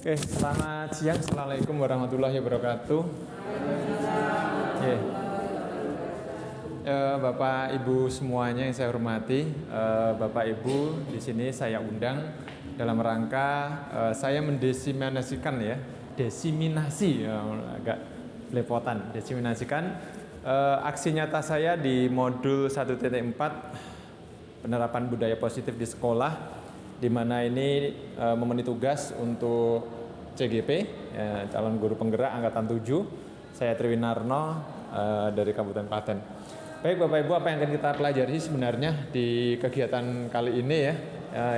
Oke, selamat siang. Assalamualaikum warahmatullahi wabarakatuh. Bapak Ibu semuanya yang saya hormati, Bapak Ibu di sini saya undang dalam rangka saya mendiseminasikan agak belepotan, diseminasikan aksi nyata saya di modul 1.4 penerapan budaya positif di sekolah, di mana ini memenuhi tugas untuk CGP, calon guru penggerak angkatan 7. Saya Triwinarno dari Kabupaten Klaten. Baik Bapak Ibu, apa yang akan kita pelajari sebenarnya di kegiatan kali ini ya?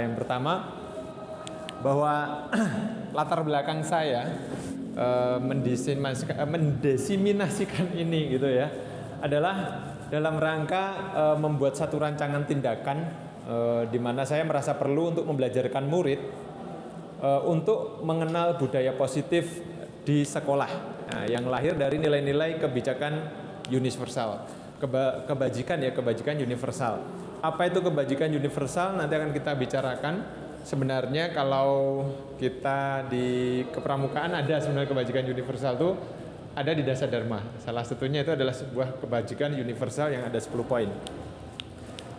Yang pertama, bahwa latar belakang saya mendeseminasikan ini gitu ya, adalah dalam rangka membuat satu rancangan tindakan di mana saya merasa perlu untuk membelajarkan murid untuk mengenal budaya positif di sekolah, yang lahir dari nilai-nilai kebijakan universal, kebajikan universal. Apa itu kebajikan universal? Nanti akan kita bicarakan. Sebenarnya kalau kita di kepramukaan ada sebenarnya kebajikan universal itu ada di Dasar Dharma. Salah satunya itu adalah sebuah kebajikan universal yang ada 10 poin.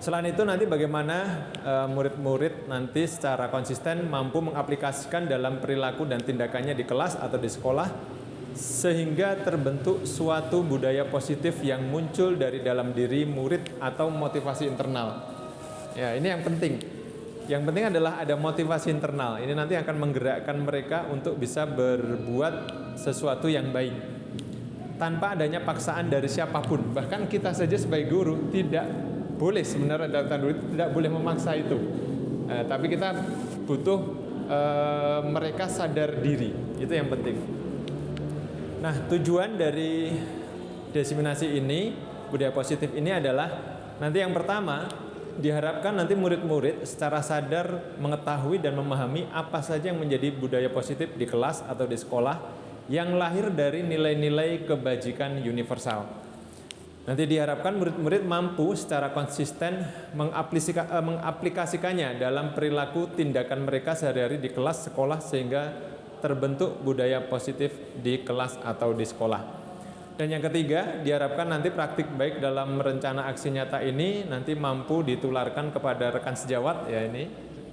Selain itu nanti bagaimana murid-murid nanti secara konsisten mampu mengaplikasikan dalam perilaku dan tindakannya di kelas atau di sekolah sehingga terbentuk suatu budaya positif yang muncul dari dalam diri murid atau motivasi internal. Ya, ini yang penting. Yang penting adalah ada motivasi internal. Ini nanti akan menggerakkan mereka untuk bisa berbuat sesuatu yang baik tanpa adanya paksaan dari siapapun. Bahkan kita saja sebagai guru tidak boleh sebenarnya tidak boleh memaksa itu, tapi kita butuh mereka sadar diri, itu yang penting. Nah, tujuan dari diseminasi ini, budaya positif ini adalah nanti yang pertama diharapkan nanti murid-murid secara sadar mengetahui dan memahami apa saja yang menjadi budaya positif di kelas atau di sekolah yang lahir dari nilai-nilai kebajikan universal. Nanti diharapkan murid-murid mampu secara konsisten mengaplikasikannya dalam perilaku tindakan mereka sehari-hari di kelas sekolah sehingga terbentuk budaya positif di kelas atau di sekolah. Dan yang ketiga, diharapkan nanti praktik baik dalam rencana aksi nyata ini nanti mampu ditularkan kepada rekan sejawat, ya ini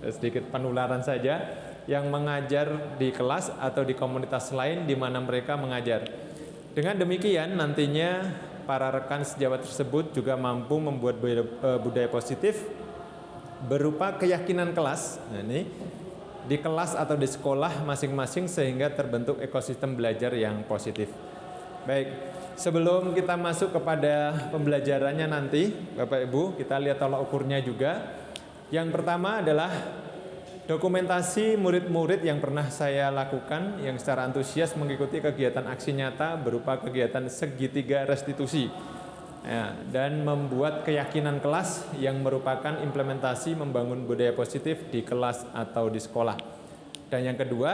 sedikit penularan saja, yang mengajar di kelas atau di komunitas lain di mana mereka mengajar. Dengan demikian nantinya para rekan sejawat tersebut juga mampu membuat budaya positif berupa keyakinan kelas, nah ini di kelas atau di sekolah masing-masing sehingga terbentuk ekosistem belajar yang positif. Baik, sebelum kita masuk kepada pembelajarannya nanti, Bapak Ibu, kita lihat tolak ukurnya juga. Yang pertama adalah dokumentasi murid-murid yang pernah saya lakukan yang secara antusias mengikuti kegiatan aksi nyata berupa kegiatan segitiga restitusi, ya, dan membuat keyakinan kelas yang merupakan implementasi membangun budaya positif di kelas atau di sekolah. Dan yang kedua,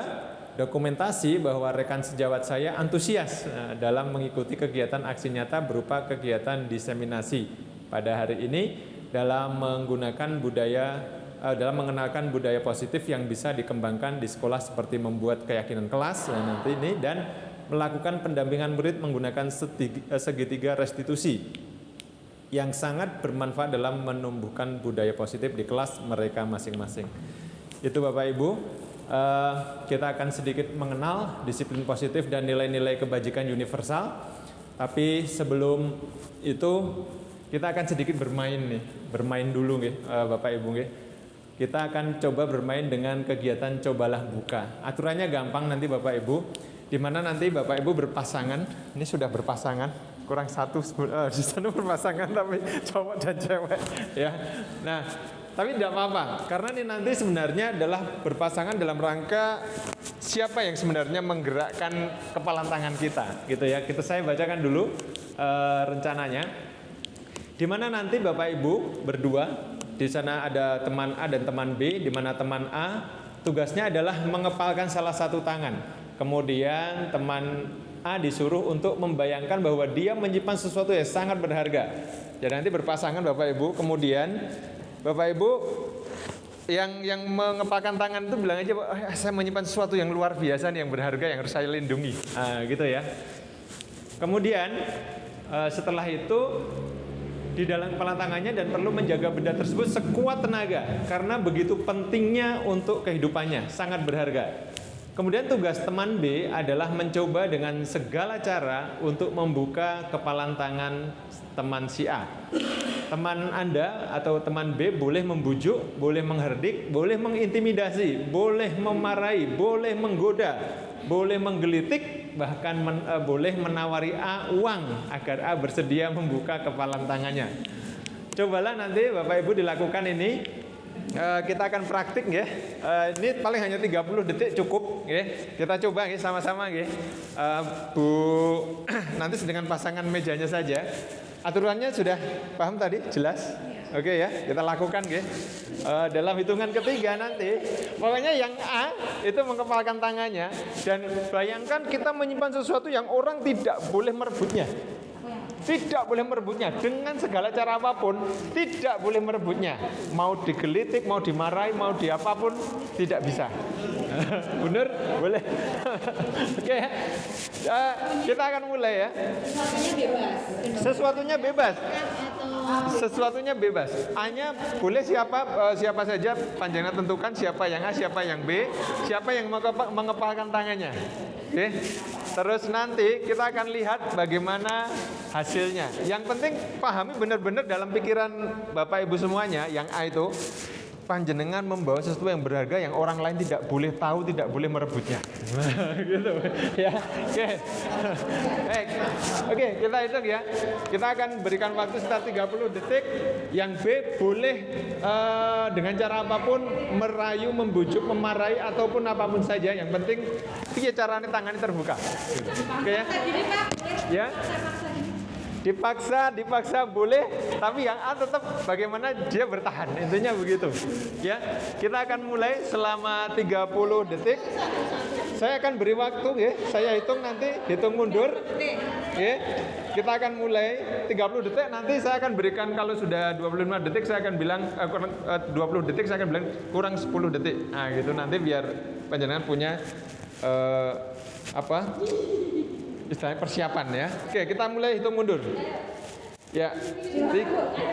dokumentasi bahwa rekan sejawat saya antusias dalam mengikuti kegiatan aksi nyata berupa kegiatan diseminasi pada hari ini dalam menggunakan dalam mengenalkan budaya positif yang bisa dikembangkan di sekolah seperti membuat keyakinan kelas nanti ini dan melakukan pendampingan murid menggunakan segitiga restitusi yang sangat bermanfaat dalam menumbuhkan budaya positif di kelas mereka masing-masing. Itu Bapak Ibu, kita akan sedikit mengenal disiplin positif dan nilai-nilai kebajikan universal. Tapi sebelum itu kita akan sedikit bermain dulu Bapak Ibu Kita akan coba bermain dengan kegiatan cobalah buka. Aturannya gampang nanti Bapak Ibu, di mana nanti Bapak Ibu berpasangan. Ini sudah berpasangan, kurang satu di sana berpasangan tapi cowok dan cewek ya. Nah, tapi tidak apa-apa karena ini nanti sebenarnya adalah berpasangan dalam rangka siapa yang sebenarnya menggerakkan kepala tangan kita, gitu ya. Saya bacakan dulu rencananya, di mana nanti Bapak Ibu berdua. Di sana ada teman A dan teman B, di mana teman A tugasnya adalah mengepalkan salah satu tangan. Kemudian teman A disuruh untuk membayangkan bahwa dia menyimpan sesuatu yang sangat berharga. Jadi nanti berpasangan Bapak Ibu. Kemudian Bapak Ibu yang mengepalkan tangan itu bilang aja, saya menyimpan sesuatu yang luar biasa nih, yang berharga, yang harus saya lindungi. Gitu ya. Kemudian setelah itu di dalam kepala tangannya dan perlu menjaga benda tersebut sekuat tenaga karena begitu pentingnya untuk kehidupannya, sangat berharga. Kemudian tugas teman B adalah mencoba dengan segala cara untuk membuka kepalan tangan teman si A. Teman Anda atau teman B boleh membujuk, boleh mengherdik, boleh mengintimidasi, boleh memarahi, boleh menggoda, boleh menggelitik, bahkan boleh menawari A uang agar A bersedia membuka kepalan tangannya. Cobalah nanti Bapak Ibu dilakukan ini. Kita akan praktik ya. Ini paling hanya 30 detik cukup ya. Kita coba ya sama-sama ya. Bu nanti dengan pasangan mejanya saja. Aturannya sudah paham tadi? Jelas? Oke ya, kita lakukan ya. Dalam hitungan ketiga nanti, pokoknya yang A itu mengepalkan tangannya dan bayangkan kita menyimpan sesuatu yang orang tidak boleh merebutnya. Tidak boleh merebutnya dengan segala cara apapun, tidak boleh merebutnya. Mau digelitik, mau dimarahi, mau diapapun tidak bisa. Bener? Boleh. Oke. Kita akan mulai ya. Sesuatunya bebas. Sesuatunya bebas. Hanya boleh siapa saja panjenengan tentukan siapa yang A, siapa yang B, siapa yang mengepalkan tangannya. Oke. Terus nanti kita akan lihat bagaimana hasilnya. Yang penting pahami benar-benar dalam pikiran Bapak Ibu semuanya, yang A itu panjenengan membawa sesuatu yang berharga yang orang lain tidak boleh tahu, tidak boleh merebutnya. Gitu ya. Oke, kita hitung ya. Kita akan berikan waktu sekitar 30 detik. Yang B boleh dengan cara apapun merayu, membujuk, memarahi ataupun apapun saja. Yang penting piye caranya tangannya terbuka. Oke ya. Ya. Dipaksa boleh, tapi yang A tetap bagaimana dia bertahan. Intinya begitu. Ya, kita akan mulai selama 30 detik. Saya akan beri waktu ya. Saya hitung nanti, hitung mundur. Ya. Kita akan mulai 30 detik, nanti saya akan berikan kalau sudah 25 detik saya akan bilang 20 detik saya akan bilang kurang 10 detik. Nah, gitu nanti biar panjenengan punya istilahnya persiapan ya. Oke, kita mulai hitung mundur. Ya, 3,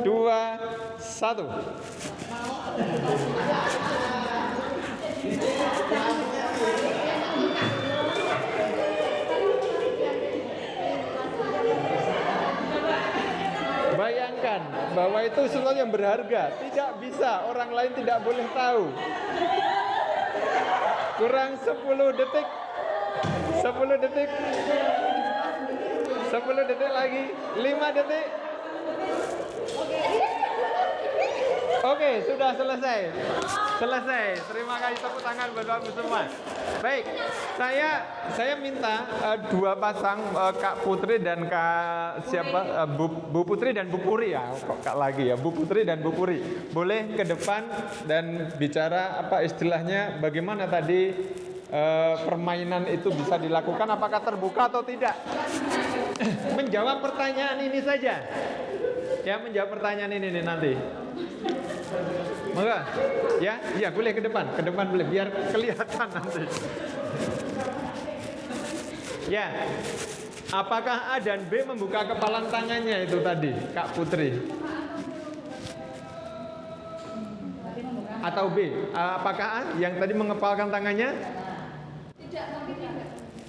2, 1. Bayangkan bahwa itu sesuatu yang berharga. Tidak bisa, orang lain tidak boleh tahu. Kurang 10 detik. 10 detik. 10 detik lagi. 5 detik. Oke, sudah selesai. Selesai. Terima kasih, tepuk tangan buat Bapak semua. Baik, saya minta dua pasang Kak Putri dan Kak siapa? Bu Putri dan Bu Puri ya. Kok Kak lagi ya? Bu Putri dan Bu Puri. Boleh ke depan dan bicara apa istilahnya bagaimana tadi permainan itu bisa dilakukan, apakah terbuka atau tidak? Menjawab pertanyaan ini saja. Ya, menjawab pertanyaan ini nih nanti. Maka, ya boleh ke depan boleh biar kelihatan nanti. Ya, apakah A dan B membuka kepalan tangannya itu tadi, Kak Putri? Atau B? Apakah A yang tadi mengepalkan tangannya?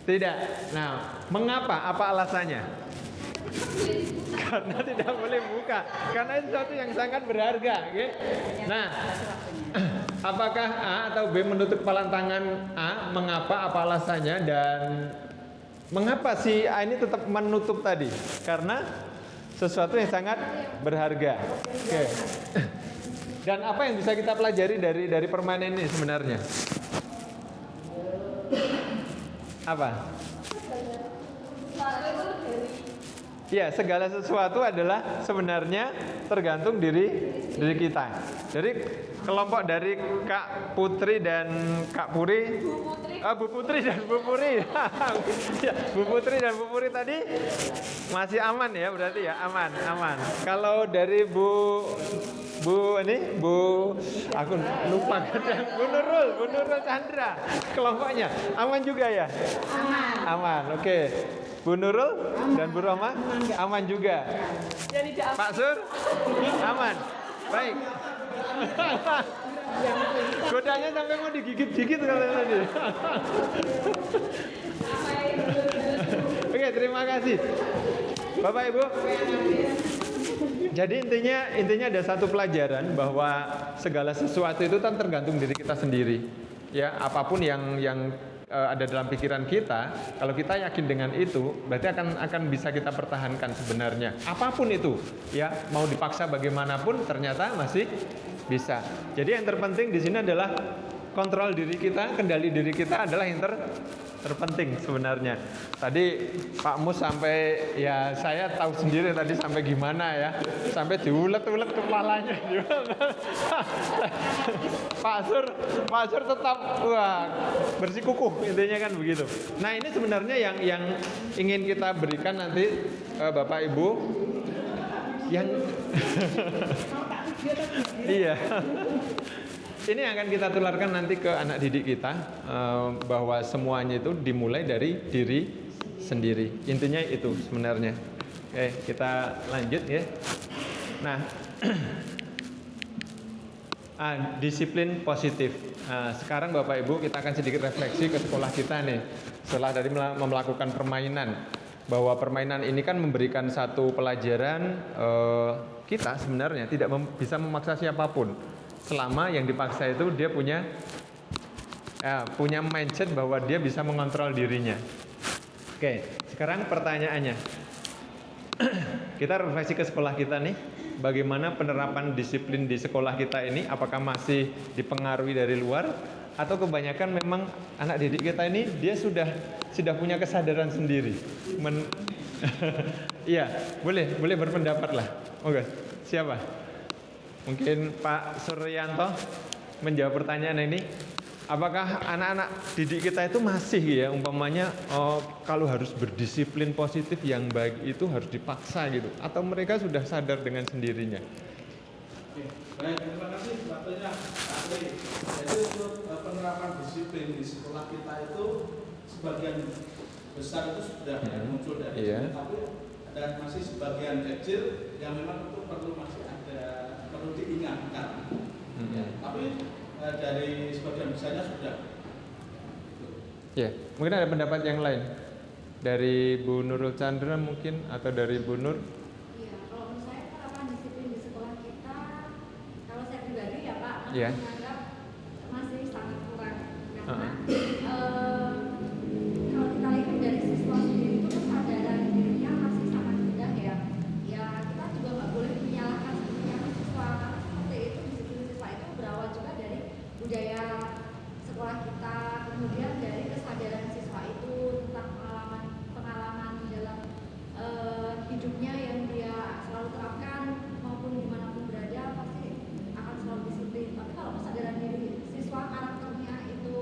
Tidak. Nah, mengapa? Apa alasannya? Karena tidak boleh buka. Karena itu sesuatu yang sangat berharga. Okay? Nah, apakah A atau B menutup kepalan tangan A? Mengapa? Apa alasannya? Dan mengapa si A ini tetap menutup tadi? Karena sesuatu yang sangat berharga. Okay. Dan apa yang bisa kita pelajari dari permainan ini sebenarnya? Apa? Ya, segala sesuatu adalah sebenarnya tergantung diri kita. Jadi kelompok dari Kak Putri dan Kak Puri, Bu Putri dan Bu Puri, ya, Bu Putri dan Bu Puri tadi masih aman ya, berarti ya aman. Kalau dari Bu Bu ini, Bu, aku lupa kadang. Bu Nurul Chandra, kelompoknya aman juga ya? Aman, oke. Bu Nurul dan Bu Roma aman juga. Pak Sur, aman, baik. Godanya sampai mau digigit-gigit kalau tadi. Oke, terima kasih, Bapak Ibu. Jadi intinya ada satu pelajaran bahwa segala sesuatu itu kan tergantung diri kita sendiri. Ya, apapun yang ada dalam pikiran kita, kalau kita yakin dengan itu, berarti akan bisa kita pertahankan sebenarnya. Apapun itu, ya, mau dipaksa bagaimanapun ternyata masih bisa. Jadi yang terpenting di sini adalah kontrol diri kita, kendali diri kita adalah yang terpenting sebenarnya. Tadi Pak Mus sampai, ya saya tahu sendiri tadi sampai gimana ya, sampai diulet-ulet kepalanya. Pak Sur tetap bersikukuh, intinya kan begitu. Nah ini sebenarnya yang ingin kita berikan nanti Bapak Ibu, yang iya. Ini akan kita tularkan nanti ke anak didik kita, bahwa semuanya itu dimulai dari diri sendiri. Intinya itu sebenarnya. Oke, kita lanjut ya. Nah, disiplin positif. Sekarang Bapak Ibu kita akan sedikit refleksi ke sekolah kita nih. Setelah dari melakukan permainan, bahwa permainan ini kan memberikan satu pelajaran, kita sebenarnya tidak bisa memaksa siapapun. Selama yang dipaksa itu dia punya mindset bahwa dia bisa mengontrol dirinya. Oke, sekarang pertanyaannya, kita refleksi ke sekolah kita nih, bagaimana penerapan disiplin di sekolah kita ini? Apakah masih dipengaruhi dari luar, atau kebanyakan memang anak didik kita ini dia sudah punya kesadaran sendiri? Iya, boleh berpendapat lah. Oke, siapa? Mungkin Pak Suryanto menjawab pertanyaan ini. Apakah anak-anak didik kita itu masih ya umpamanya kalau harus berdisiplin positif yang baik itu harus dipaksa gitu, atau mereka sudah sadar dengan sendirinya? Baik, terima kasih waktunya Pak Tri. Jadi untuk penerapan disiplin di sekolah kita itu sebagian besar itu sudah muncul dari sini, tapi ada masih sebagian kecil yang memang itu perlu diingatkan. Ya, tapi dari sebagian besarnya sudah. Ya, mungkin ada pendapat yang lain dari Bu Nurul Chandra mungkin, atau dari Bu Nur. Iya, kalau menurut saya penerapan disiplin di sekolah kita, kalau saya pribadi ya Pak, menganggap masih sangat kurang, karena kalau kita lihat dari siswa sendiri itu kesadaran dirinya masih sangat rendah ya. Ya kita juga nggak boleh menyalahkan siswa, karena seperti itu disiplin siswa itu berawal juga dari budaya sekolah kita, kemudian dari kesadaran siswa itu tentang pengalaman dalam hidupnya yang dia selalu terapkan, maupun dimanapun berada pasti akan selalu disiplin. Tapi kalau kesadaran diri siswa karakternya itu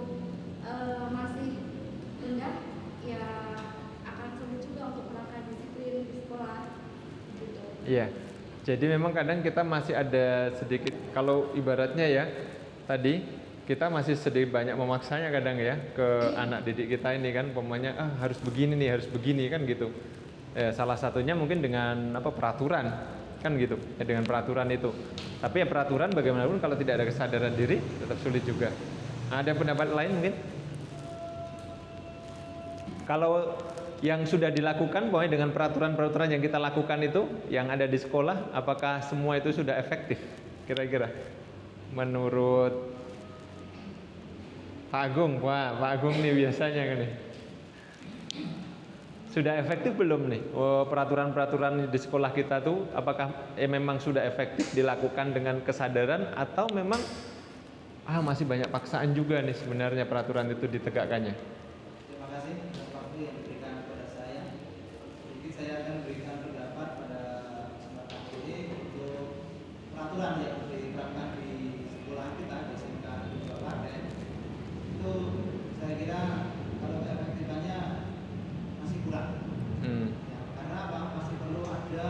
masih rendah, ya akan sulit juga untuk menerapkan disiplin di sekolah gitu. Iya, jadi memang kadang kita masih ada sedikit, kalau ibaratnya ya tadi kita masih sedikit banyak memaksanya kadang ya ke anak didik kita ini kan, umpamanya harus begini nih, harus begini kan gitu. Salah satunya mungkin dengan peraturan kan gitu ya, dengan peraturan itu. Tapi ya peraturan bagaimanapun kalau tidak ada kesadaran diri tetap sulit juga. Ada pendapat lain mungkin? Kalau yang sudah dilakukan pokoknya dengan peraturan-peraturan yang kita lakukan itu yang ada di sekolah, apakah semua itu sudah efektif kira-kira menurut Pak Agung? Wah, Pak Agung nih biasanya kan nih. Sudah efektif belum nih peraturan-peraturan di sekolah kita tuh, apakah memang sudah efektif dilakukan dengan kesadaran, atau memang masih banyak paksaan juga nih sebenarnya peraturan itu ditegakkannya? Terima kasih atas waktu yang diberikan kepada saya. Jadi saya akan berikan pendapat pada kesempatan ini untuk peraturan yang diterapkan di sekolah kita di SMK Kabupaten. Itu saya kira kalau keefektifannya masih kurang. Ya, karena apa? Masih perlu ada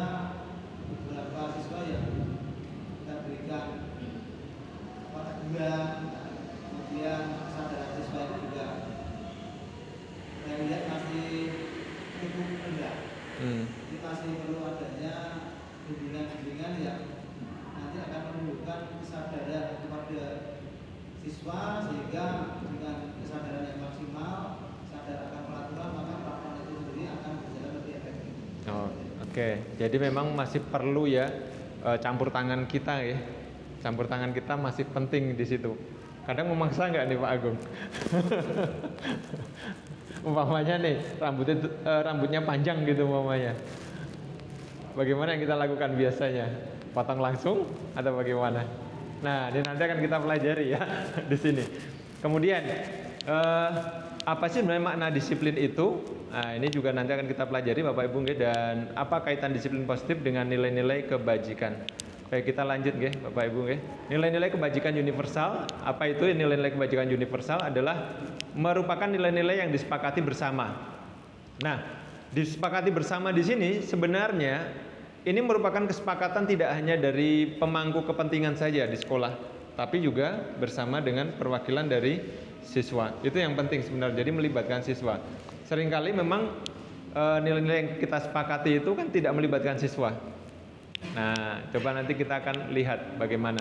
beberapa siswa yang kita berikan rendah. Kemudian kesadaran siswa itu juga saya lihat masih cukup rendah. Jadi masih perlu adanya bimbingan-bimbingan yang nanti akan menunjukkan kesadaran kepada siswa, sehingga dengan kesadaran yang maksimal, sadar akan peraturan, maka peraturan itu sendiri akan berjalan lebih efektif. Oke. Jadi memang masih perlu ya campur tangan kita ya. Campur tangan kita masih penting di situ. Kadang memaksa nggak nih Pak Agung? Umpamanya nih rambutnya panjang gitu umpamanya. Bagaimana yang kita lakukan biasanya? Potong langsung atau bagaimana? Nah, ini nanti akan kita pelajari ya di sini. Kemudian apa sih sebenarnya makna disiplin itu? Nah, ini juga nanti akan kita pelajari Bapak Ibu nggih, dan apa kaitan disiplin positif dengan nilai-nilai kebajikan. Baik, kita lanjut nggih Bapak Ibu nggih. Nilai-nilai kebajikan universal, apa itu nilai-nilai kebajikan universal? Adalah merupakan nilai-nilai yang disepakati bersama. Nah, disepakati bersama di sini sebenarnya ini merupakan kesepakatan tidak hanya dari pemangku kepentingan saja di sekolah, tapi juga bersama dengan perwakilan dari siswa. Itu yang penting sebenarnya, jadi melibatkan siswa. Seringkali memang nilai-nilai yang kita sepakati itu kan tidak melibatkan siswa. Nah, coba nanti kita akan lihat bagaimana.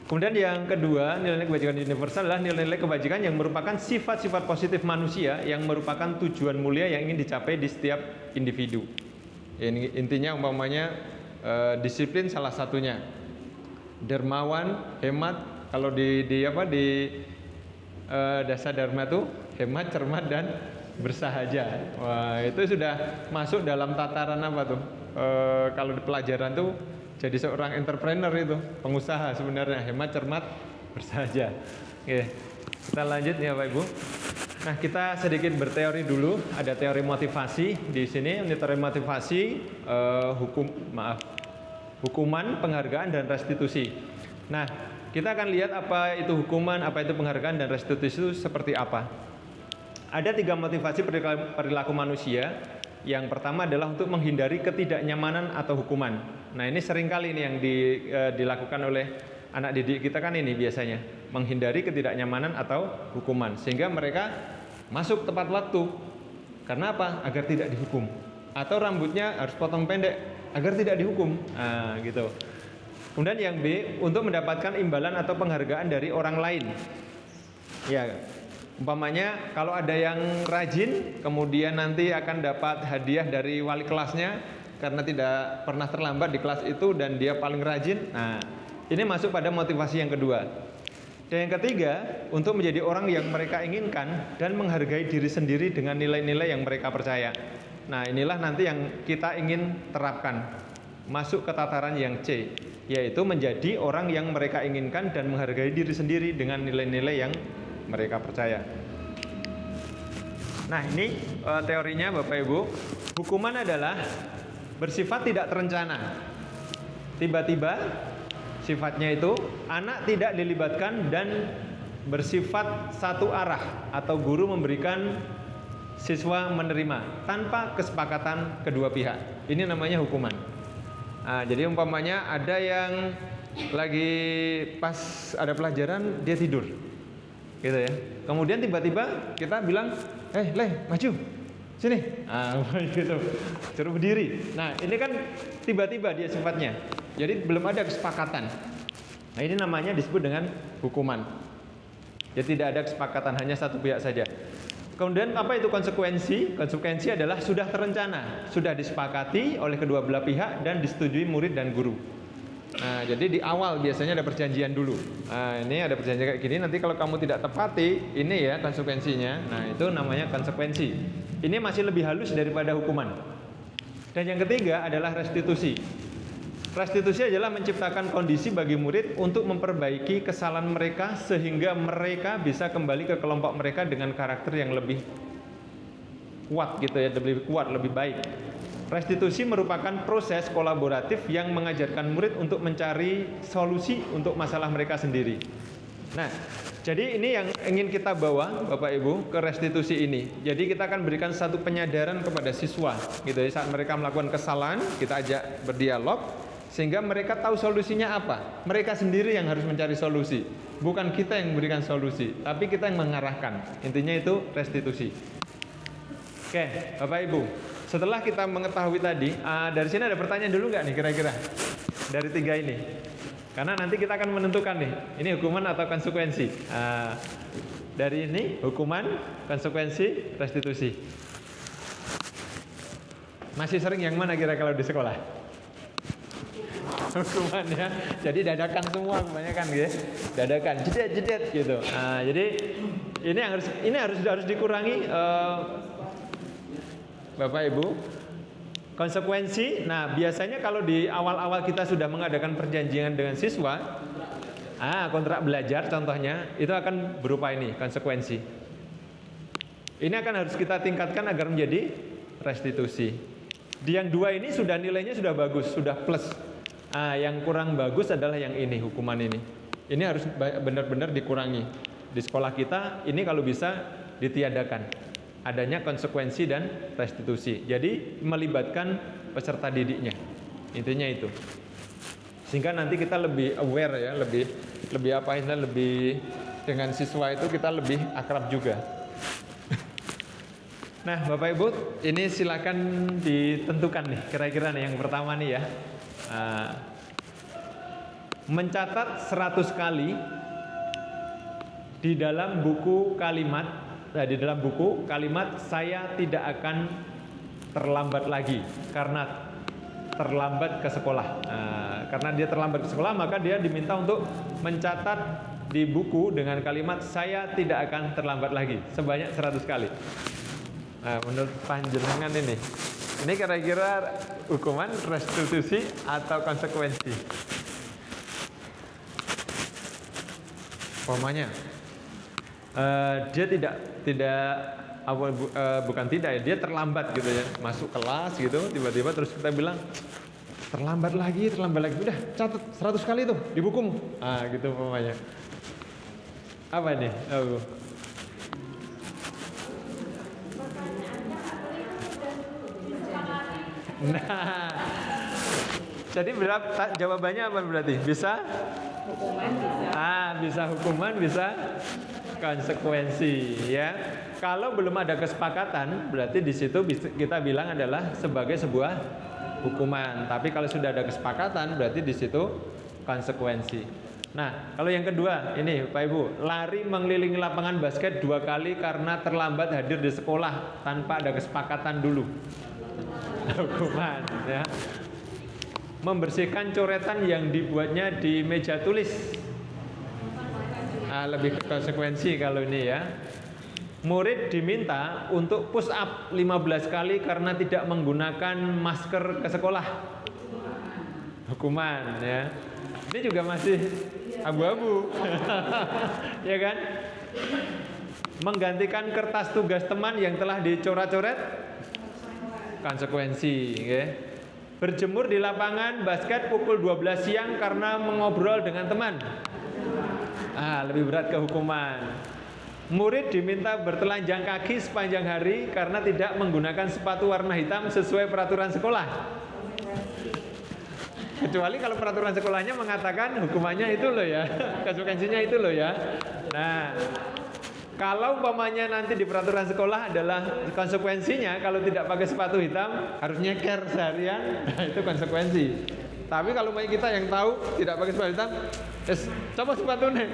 Kemudian yang kedua, nilai-nilai kebajikan universal adalah nilai-nilai kebajikan yang merupakan sifat-sifat positif manusia yang merupakan tujuan mulia yang ingin dicapai di setiap individu. Ini intinya umpamanya disiplin salah satunya. Dermawan, hemat, kalau di dasar dharma itu hemat, cermat dan bersahaja. Wah, itu sudah masuk dalam tataran apa tuh? Kalau di pelajaran tuh jadi seorang entrepreneur itu, pengusaha sebenarnya, hemat, cermat, bersahaja. Oke, kita lanjut ya Bapak Ibu. Nah, kita sedikit berteori dulu. Ada teori motivasi di sini. Ini teori motivasi, hukuman, penghargaan dan restitusi. Nah, kita akan lihat apa itu hukuman, apa itu penghargaan dan restitusi itu seperti apa. Ada 3 motivasi perilaku manusia. Yang pertama adalah untuk menghindari ketidaknyamanan atau hukuman. Nah, ini seringkali ini yang dilakukan oleh anak didik kita kan ini biasanya, menghindari ketidaknyamanan atau hukuman, sehingga mereka masuk tepat waktu. Karena apa? Agar tidak dihukum. Atau rambutnya harus potong pendek agar tidak dihukum. Nah, gitu. Kemudian yang B, untuk mendapatkan imbalan atau penghargaan dari orang lain. Ya, umpamanya kalau ada yang rajin, kemudian nanti akan dapat hadiah dari wali kelasnya karena tidak pernah terlambat di kelas itu dan dia paling rajin. Nah, ini masuk pada motivasi yang kedua. Dan yang ketiga, untuk menjadi orang yang mereka inginkan dan menghargai diri sendiri dengan nilai-nilai yang mereka percaya. Nah, inilah nanti yang kita ingin terapkan. Masuk ke tataran yang C, yaitu menjadi orang yang mereka inginkan dan menghargai diri sendiri dengan nilai-nilai yang mereka percaya. Nah, ini teorinya Bapak Ibu. Hukuman adalah bersifat tidak terencana. Tiba-tiba sifatnya itu anak tidak dilibatkan dan bersifat satu arah, atau guru memberikan, siswa menerima tanpa kesepakatan kedua pihak. Ini namanya hukuman. Nah, jadi umpamanya ada yang lagi pas ada pelajaran dia tidur, gitu ya. Kemudian tiba-tiba kita bilang, Leh, maju, sini. Gitu, suruh berdiri. Nah, ini kan tiba-tiba dia sifatnya. Jadi belum ada kesepakatan. Nah, ini namanya disebut dengan hukuman. Jadi tidak ada kesepakatan, hanya satu pihak saja. Kemudian apa itu konsekuensi? Konsekuensi adalah sudah terencana, sudah disepakati oleh kedua belah pihak dan disetujui murid dan guru. Nah, jadi di awal biasanya ada perjanjian dulu. Nah, ini ada perjanjian kayak gini, nanti kalau kamu tidak tepati, ini ya konsekuensinya. Nah, itu namanya konsekuensi. Ini masih lebih halus daripada hukuman. Dan yang ketiga adalah restitusi. Restitusi adalah menciptakan kondisi bagi murid untuk memperbaiki kesalahan mereka sehingga mereka bisa kembali ke kelompok mereka dengan karakter yang lebih kuat gitu ya, lebih kuat, lebih baik. Restitusi merupakan proses kolaboratif yang mengajarkan murid untuk mencari solusi untuk masalah mereka sendiri. Nah, jadi ini yang ingin kita bawa Bapak Ibu ke restitusi ini. Jadi kita akan berikan satu penyadaran kepada siswa gitu ya, saat mereka melakukan kesalahan, kita ajak berdialog sehingga mereka tahu solusinya apa. Mereka sendiri yang harus mencari solusi. Bukan kita yang memberikan solusi, tapi kita yang mengarahkan. Intinya itu restitusi. Oke, Bapak Ibu. Setelah kita mengetahui tadi, dari sini ada pertanyaan dulu nggak nih kira-kira? Dari 3 ini. Karena nanti kita akan menentukan nih, ini hukuman atau konsekuensi. Dari ini, hukuman, konsekuensi, restitusi. Masih sering yang mana kira kalau di sekolah? Hukuman ya. Jadi dadakan semua kebanyakan ya. Dadakan, jedet gitu. Jadi ini harus dikurangi Bapak Ibu. Konsekuensi, nah biasanya kalau di awal-awal kita sudah mengadakan perjanjian dengan siswa, kontrak belajar contohnya, itu akan berupa ini, konsekuensi. Ini akan harus kita tingkatkan agar menjadi restitusi. Di yang 2 ini sudah nilainya sudah bagus, sudah plus. Yang kurang bagus adalah yang ini, hukuman ini. Ini harus benar-benar dikurangi. Di sekolah kita, ini kalau bisa ditiadakan. Adanya konsekuensi dan restitusi. Jadi melibatkan peserta didiknya. Intinya itu. Sehingga nanti kita lebih aware ya, lebih dengan siswa itu kita lebih akrab juga. Nah, Bapak Ibu, ini silakan ditentukan nih kira-kira nih yang pertama nih ya. Mencatat 100 kali di dalam buku kalimat saya tidak akan terlambat lagi karena terlambat ke sekolah. Karena dia terlambat ke sekolah, maka dia diminta untuk mencatat di buku dengan kalimat saya tidak akan terlambat lagi sebanyak 100 kali. Menurut panjenengan ini kira-kira hukuman, restitusi atau konsekuensi? Umpamanya dia dia terlambat gitu ya, masuk kelas gitu, tiba-tiba terus kita bilang terlambat lagi, udah catat 100 kali tuh di bukumu, gitu umpamanya. Apa ini? Nah, jadi jawabannya apa berarti? Bisa? Hukuman bisa. Bisa hukuman, bisa konsekuensi ya. Kalau belum ada kesepakatan, berarti di situ kita bilang adalah sebagai sebuah hukuman. Tapi kalau sudah ada kesepakatan, berarti di situ konsekuensi. Nah, kalau yang kedua, ini Pak Ibu, lari mengelilingi lapangan basket 2 kali karena terlambat hadir di sekolah tanpa ada kesepakatan dulu. Hukuman ya. Membersihkan coretan yang dibuatnya di meja tulis. Lebih ke konsekuensi kalau ini ya. Murid diminta untuk push up 15 kali karena tidak menggunakan masker ke sekolah. Hukuman ya. Ini juga masih abu-abu. Ya kan? Menggantikan kertas tugas teman yang telah dicoret-coret, konsekuensi ya. Berjemur di lapangan basket pukul 12 siang karena mengobrol dengan teman. Lebih berat ke hukuman. Murid diminta bertelanjang kaki sepanjang hari karena tidak menggunakan sepatu warna hitam sesuai peraturan sekolah. Kecuali kalau peraturan sekolahnya mengatakan hukumannya itu loh ya, konsekuensinya itu loh ya. Nah, kalau umpamanya nanti di peraturan sekolah adalah konsekuensinya kalau tidak pakai sepatu hitam harus nyeker seharian, nah itu konsekuensi. Tapi kalau kita yang tahu tidak pakai sepatu hitam, coba sepatunya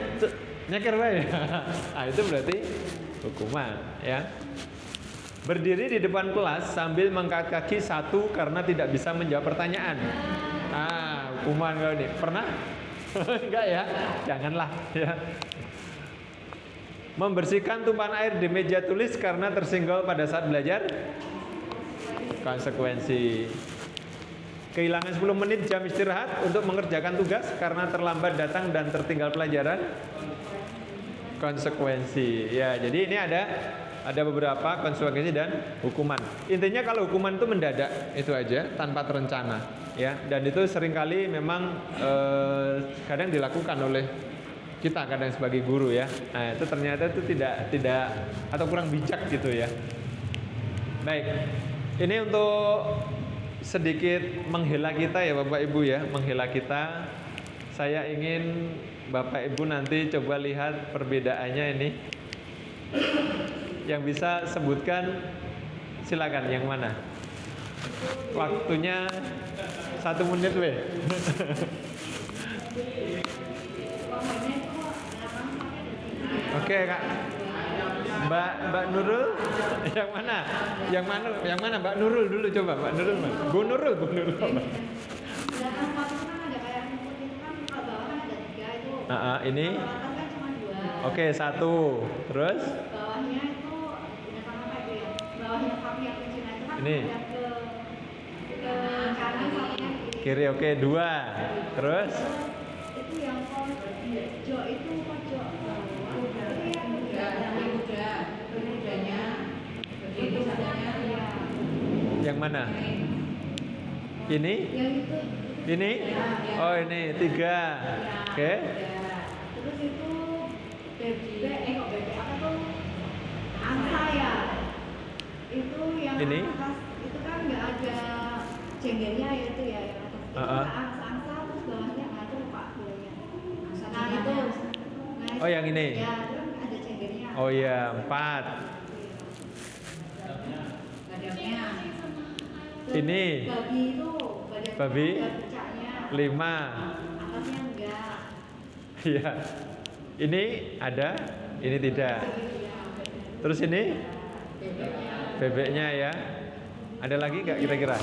nyeker bae. Nah itu berarti hukuman ya. Berdiri di depan kelas sambil mengangkat kaki 1 karena tidak bisa menjawab pertanyaan. Hukuman kalau ini pernah? Enggak ya, janganlah ya. Membersihkan tumpahan air di meja tulis karena tersenggol pada saat belajar, konsekuensi. Kehilangan 10 menit jam istirahat untuk mengerjakan tugas karena terlambat datang dan tertinggal pelajaran, konsekuensi. Ya, jadi ini ada beberapa konsekuensi dan hukuman. Intinya kalau hukuman itu mendadak, itu aja tanpa terencana, ya. Dan itu seringkali memang kadang dilakukan oleh kita kadang sebagai guru ya. Nah, itu ternyata itu tidak atau kurang bijak gitu ya. Baik. Ini untuk sedikit menghela kita ya Bapak Ibu ya, menghela kita. Saya ingin Bapak Ibu nanti coba lihat perbedaannya ini. Yang bisa sebutkan silakan, yang mana? Waktunya 1 menit weh. Oke Kak. Mbak Nurul, yang mana? Yang mana Mbak Nurul dulu, coba Mbak Nurul. Bu Nurul. Belakang sepatu kan ada kayak rumput itu kan, kalau bawah kan ada 3 itu. Ini. Kalau atas kan cuma 2. Oke, 1. Terus? Bawahnya itu binatang apa itu ya? Bawahnya sapi yang kecil itu kan Ini. ada ke kanan sapinya Kiri, oke, 2. Terus? Itu yang pojok itu pojok bawah. Itu yang mudanya. Itu mudanya ya. Yang mana? Ini? Yang itu. Ini? Oh, ini 3. Oke. Terus itu bebek apa tuh? Angsa ya. Itu yang Ini? atas itu kan nggak ada jenggernya ya itu ya yang atas. Itu angsa terus bawahnya nggak ada pak bawahnya. Nah itu. Oh, yang ini? Ya itu kan ada jenggernya. Oh iya, 4. Badannya. Ini? Babi itu. Babi? Ada pucaknya. 5. Atasnya enggak. Iya. Ini ada, ini tidak. Terus ini? Bebeknya ya. Ada lagi nggak kira-kira?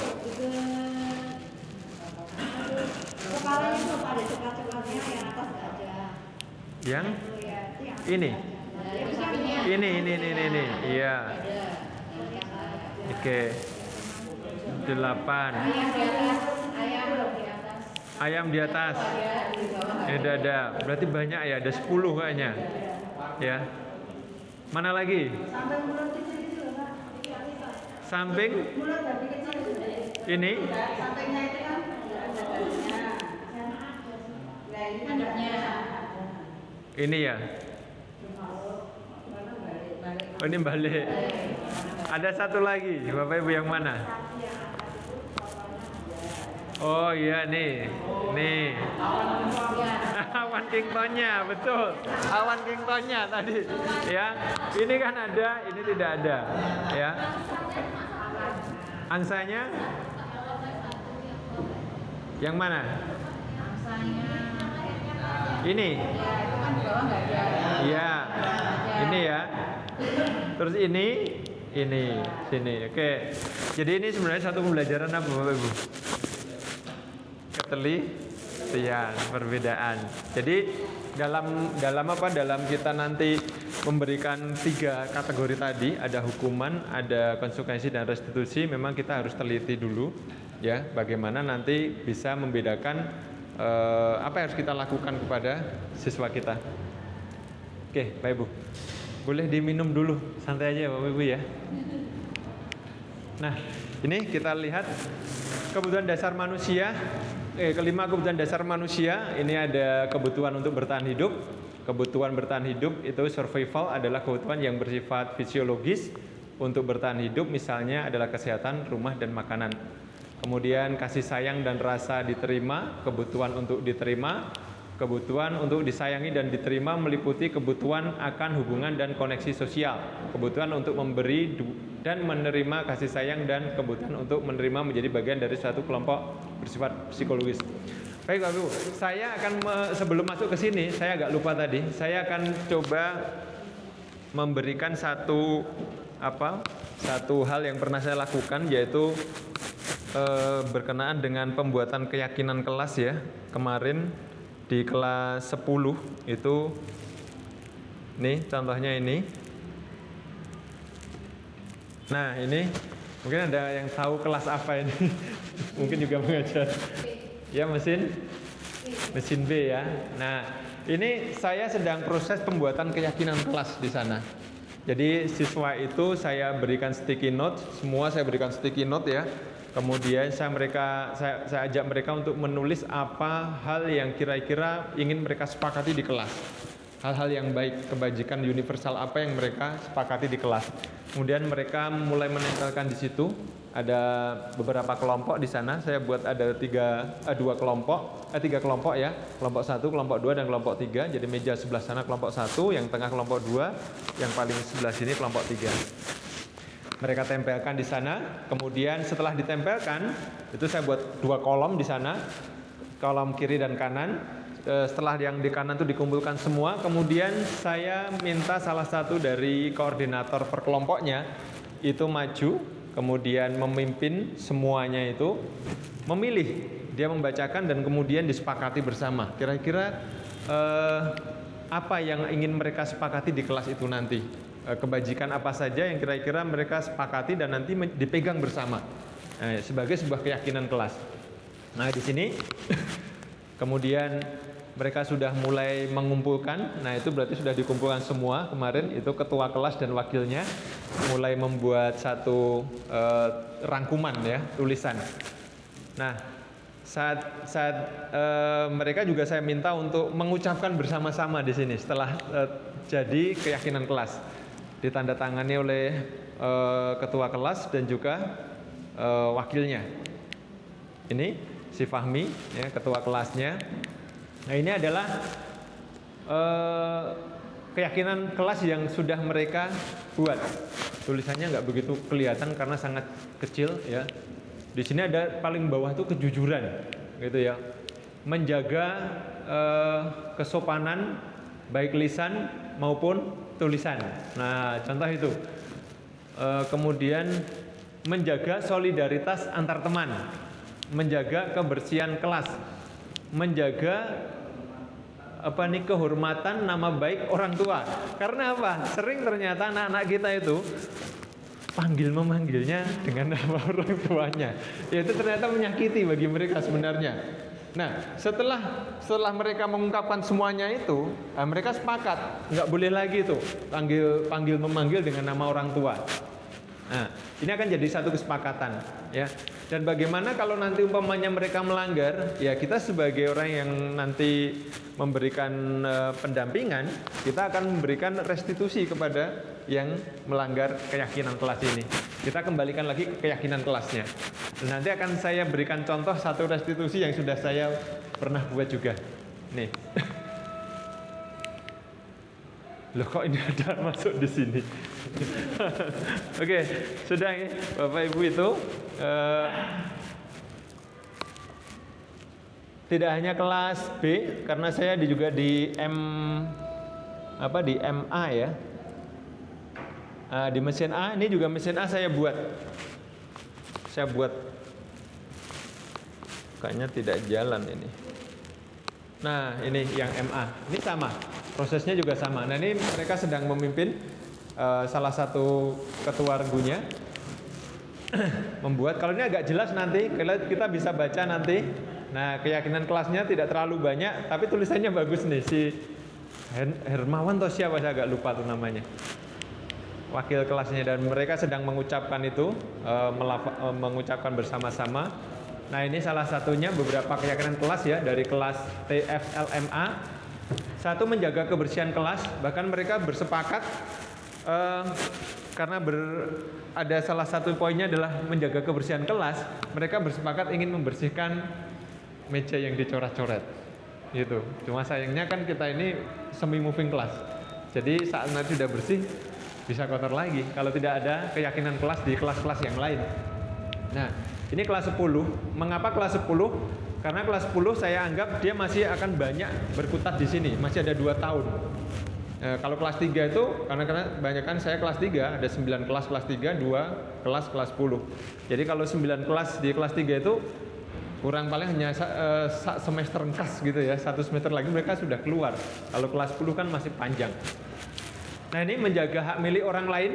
Kepalanya itu ada coklat-coklatnya, yang atas nggak ada. Yang? Itu ya, itu yang Ini? yang sapinya. Ini. Iya. Oke. 8. Ayam di atas. Ini ada. Berarti banyak ya, ada 10 kayaknya. Ya. Mana lagi? Sampai mulut kecil-kecil, Pak. Samping? Mulut babi kecil. Ini? Sampingnya itu kan ada. Nah, ini hadapnya. Ini ya. Oh, ini balik. Ada satu lagi, Bapak Ibu, yang mana? Oh iya nih. Awan kingtonnya, betul. Awan kingtonnya tadi. Ya. Ini kan ada, ini tidak ada. Ya. Angsanya? Yang mana? Ini. Iya. Ini ya. Terus ini, sini. Oke. Jadi ini sebenarnya satu pembelajaran apa Bapak Ibu? Ketelitian, perbedaan. Jadi dalam kita nanti memberikan 3 kategori tadi, ada hukuman, ada konsekuensi dan restitusi, memang kita harus teliti dulu ya, bagaimana nanti bisa membedakan apa yang harus kita lakukan kepada siswa kita. Oke, Bapak Ibu. Boleh diminum dulu, santai aja Bapak Ibu ya. Nah, ini kita lihat kebutuhan dasar manusia. Kelima, kebutuhan dasar manusia. Ini ada kebutuhan untuk bertahan hidup. Kebutuhan bertahan hidup itu survival adalah kebutuhan yang bersifat fisiologis untuk bertahan hidup, misalnya adalah kesehatan, rumah, dan makanan. Kemudian kasih sayang dan rasa diterima, kebutuhan untuk diterima. Kebutuhan untuk disayangi dan diterima meliputi kebutuhan akan hubungan dan koneksi sosial, kebutuhan untuk memberi dan menerima kasih sayang, dan kebutuhan untuk menerima menjadi bagian dari suatu kelompok bersifat psikologis. Baik Bapak Ibu, saya akan sebelum masuk ke sini, saya agak lupa tadi, saya akan coba memberikan satu hal yang pernah saya lakukan, yaitu berkenaan dengan pembuatan keyakinan kelas ya. Kemarin di kelas 10 itu nih contohnya ini. Nah ini mungkin ada yang tahu kelas apa ini. Mungkin juga mengajar ya, mesin B ya. Nah ini saya sedang proses pembuatan keyakinan kelas di sana. Jadi siswa itu saya berikan sticky note, semua saya berikan sticky note ya. Kemudian saya ajak mereka untuk menulis apa hal yang kira-kira ingin mereka sepakati di kelas. hal-hal yang baik, kebajikan universal apa yang mereka sepakati di kelas. Kemudian mereka mulai menempelkan di situ. Ada beberapa kelompok di sana. Saya buat ada tiga kelompok ya. Kelompok 1, kelompok 2, dan kelompok 3. Jadi meja sebelah sana kelompok 1, yang tengah kelompok 2, yang paling sebelah sini kelompok 3. Mereka tempelkan di sana. Kemudian setelah ditempelkan, itu saya buat 2 kolom di sana, kolom kiri dan kanan. Setelah yang di kanan itu dikumpulkan semua, kemudian saya minta salah satu dari koordinator per kelompoknya itu maju, kemudian memimpin semuanya itu, memilih, dia membacakan dan kemudian disepakati bersama. Kira-kira apa yang ingin mereka sepakati di kelas itu nanti, kebajikan apa saja yang kira-kira mereka sepakati dan nanti dipegang bersama sebagai sebuah keyakinan kelas. Nah di sini kemudian mereka sudah mulai mengumpulkan. Nah itu berarti sudah dikumpulkan semua. Kemarin itu ketua kelas dan wakilnya mulai membuat satu rangkuman ya, tulisan. Nah saat mereka juga saya minta untuk mengucapkan bersama-sama di sini setelah jadi keyakinan kelas, ditandatangani oleh ketua kelas dan juga wakilnya. Ini si Fahmi ya, ketua kelasnya. Nah ini adalah keyakinan kelas yang sudah mereka buat. Tulisannya nggak begitu kelihatan karena sangat kecil ya. Di sini ada paling bawah tuh kejujuran, gitu ya. Menjaga kesopanan baik lisan maupun tulisan. Nah contoh itu. Kemudian menjaga solidaritas antar teman, menjaga kebersihan kelas, menjaga kehormatan nama baik orang tua. Karena apa? Sering ternyata anak-anak kita itu memanggilnya dengan nama orang tuanya. Itu ternyata menyakiti bagi mereka sebenarnya. Nah, setelah mereka mengungkapkan semuanya itu, mereka sepakat nggak boleh lagi tuh memanggil dengan nama orang tua. Nah, ini akan jadi satu kesepakatan, ya. Dan bagaimana kalau nanti umpamanya mereka melanggar, ya kita sebagai orang yang nanti memberikan pendampingan, kita akan memberikan restitusi kepada yang melanggar keyakinan kelas ini. Kita kembalikan lagi ke keyakinan kelasnya. Dan nanti akan saya berikan contoh satu restitusi yang sudah saya pernah buat juga. Nih. Loh kok ini ada masuk di sini? Oke, sudah ya Bapak Ibu itu tidak hanya kelas B, karena saya juga di MA ya. Di mesin A, ini juga mesin A saya buat kayaknya tidak jalan ini. Nah ini yang MA, ini sama, prosesnya juga sama. Nah ini mereka sedang memimpin salah satu ketua regunya membuat. Kalau ini agak jelas nanti kita bisa baca nanti. Nah keyakinan kelasnya tidak terlalu banyak, tapi tulisannya bagus nih, si Hermawan atau siapa, saya agak lupa tuh namanya, wakil kelasnya, dan mereka sedang mengucapkan itu, mengucapkan bersama-sama. Nah ini salah satunya beberapa keyakinan kelas ya, dari kelas TFLMA. Satu, menjaga kebersihan kelas, bahkan mereka bersepakat karena ada salah satu poinnya adalah menjaga kebersihan kelas. Mereka bersepakat ingin membersihkan meja yang dicoret-coret gitu. Cuma sayangnya kan kita ini semi moving class, jadi saat nanti sudah bersih bisa kotor lagi kalau tidak ada keyakinan kelas di kelas-kelas yang lain. Nah ini kelas 10. Mengapa kelas 10? Karena kelas 10 saya anggap dia masih akan banyak berkutat di sini, masih ada 2 tahun. Kalau kelas 3 itu, karena banyak kan saya kelas 3, ada 9 kelas 3, 2 kelas 10. Jadi kalau 9 kelas di kelas 3 itu kurang paling hanya semester engkas gitu ya, 1 semester lagi mereka sudah keluar. Kalau kelas 10 kan masih panjang. Nah ini menjaga hak milik orang lain.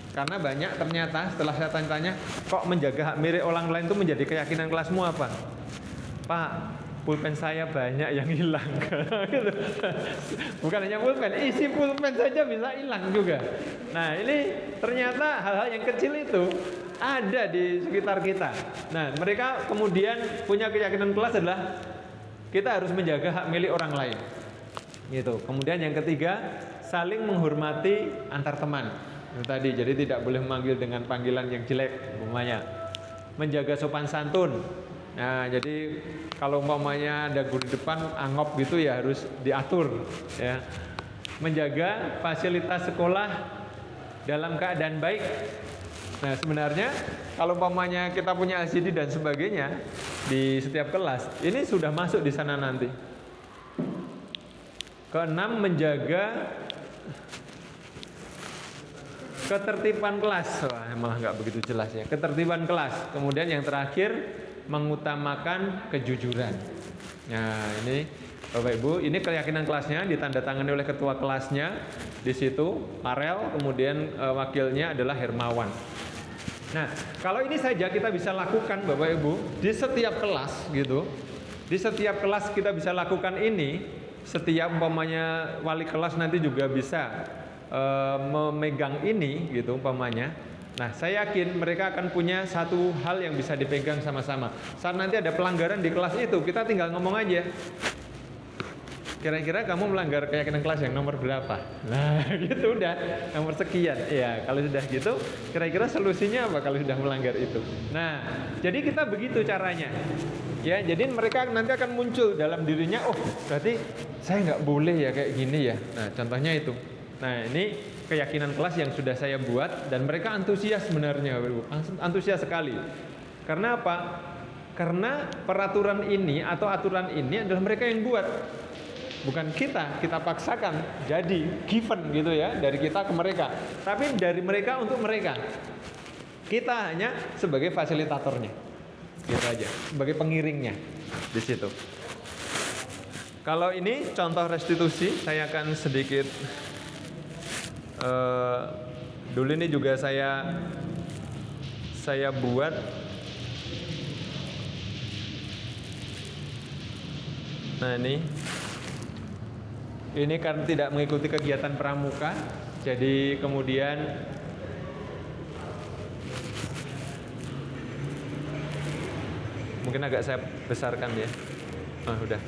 Karena banyak ternyata setelah saya tanya-tanya, kok menjaga hak milik orang lain itu menjadi keyakinan kelasmu apa? Pak, pulpen saya banyak yang hilang. Bukan hanya pulpen, isi pulpen saja bisa hilang juga. Nah ini ternyata hal-hal yang kecil itu ada di sekitar kita. Nah mereka kemudian punya keyakinan kelas adalah kita harus menjaga hak milik orang lain. Gitu. Kemudian yang ketiga, saling menghormati antar teman. Itu tadi, jadi tidak boleh memanggil dengan panggilan yang jelek, umpamanya. Menjaga sopan santun. Nah, jadi kalau umpamanya ada guru depan angop gitu ya harus diatur, ya. Menjaga fasilitas sekolah dalam keadaan baik. Nah, sebenarnya kalau umpamanya kita punya LCD dan sebagainya di setiap kelas, ini sudah masuk di sana nanti. Keenam, menjaga ketertiban kelas. Wah, malah nggak begitu jelas ya. Ketertiban kelas. Kemudian yang terakhir, mengutamakan kejujuran. Nah, ini Bapak Ibu, ini keyakinan kelasnya ditandatangani oleh ketua kelasnya di situ, Farel, kemudian wakilnya adalah Hermawan. Nah, kalau ini saja kita bisa lakukan Bapak Ibu di setiap kelas gitu. Di setiap kelas kita bisa lakukan ini. Setiap umpamanya wali kelas nanti juga bisa memegang ini gitu umpamanya. Nah, saya yakin mereka akan punya satu hal yang bisa dipegang sama-sama. Saat nanti ada pelanggaran di kelas itu, kita tinggal ngomong aja. Kira-kira kamu melanggar keyakinan kelas yang nomor berapa? Nah, gitu udah, nomor sekian. Ya, kalau sudah gitu, kira-kira solusinya apa kalau sudah melanggar itu? Nah, jadi kita begitu caranya. Ya, jadi mereka nanti akan muncul dalam dirinya, oh, berarti saya nggak boleh ya kayak gini ya. Nah, contohnya itu. Nah, ini keyakinan kelas yang sudah saya buat dan mereka antusias sebenarnya, antusias sekali. Karena apa? Karena peraturan ini atau aturan ini adalah mereka yang buat. Bukan kita paksakan jadi given gitu ya dari kita ke mereka, tapi dari mereka untuk mereka. Kita hanya sebagai fasilitatornya, gitu aja, sebagai pengiringnya di situ. Kalau ini contoh restitusi, saya akan sedikit dulu ini juga saya buat. Nah, ini kan tidak mengikuti kegiatan pramuka, jadi kemudian mungkin agak saya besarkan ya. Udah.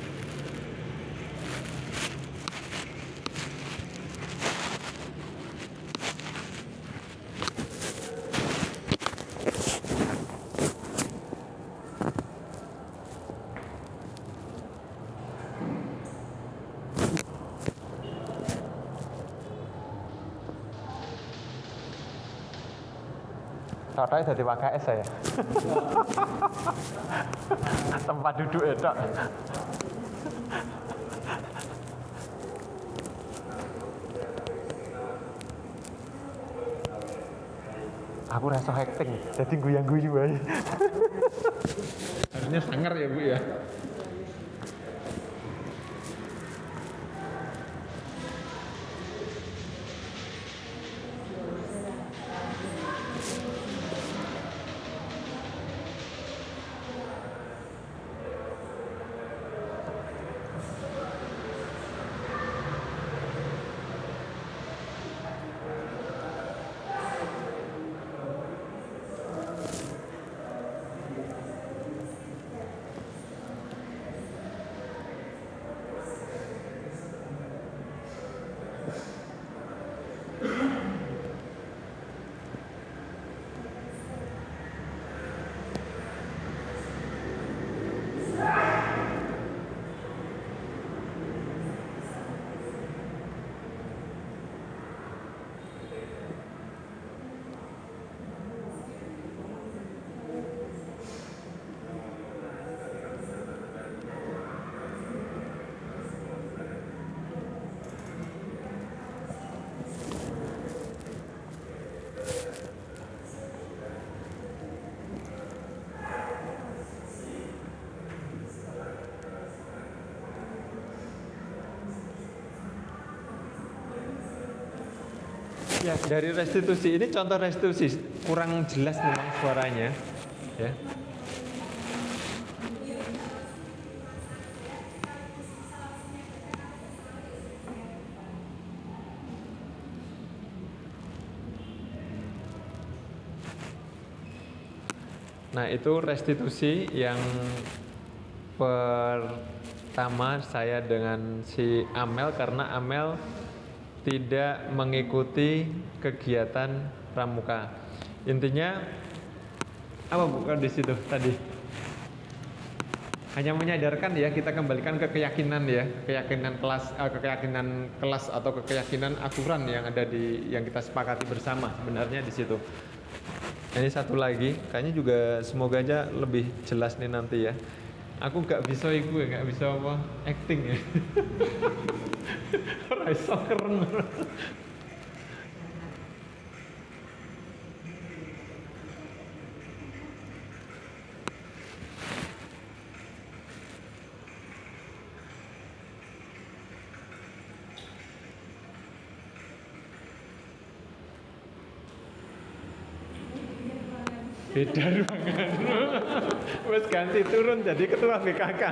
Contohnya jadi WKS saya. Tempat duduk itu. Aku rasa acting, jadi guyang-guyu aja. Harusnya sangar ya Bu ya. Ya, dari restitusi ini contoh restitusi kurang jelas memang suaranya, ya. Nah, itu restitusi yang pertama saya dengan si Amel karena Amel tidak mengikuti kegiatan pramuka. Intinya apa bukan di situ tadi? Hanya menyadarkan ya, kita kembalikan ke keyakinan ya, keyakinan kelas atau keyakinan aturan yang ada yang kita sepakati bersama sebenarnya di situ. Ini satu lagi, kayaknya juga semoga aja lebih jelas nih nanti ya. Aku nggak bisa nggak bisa apa acting ya. Raiso keren. Beda ruangan. Wes ganti turun jadi ketua BKK.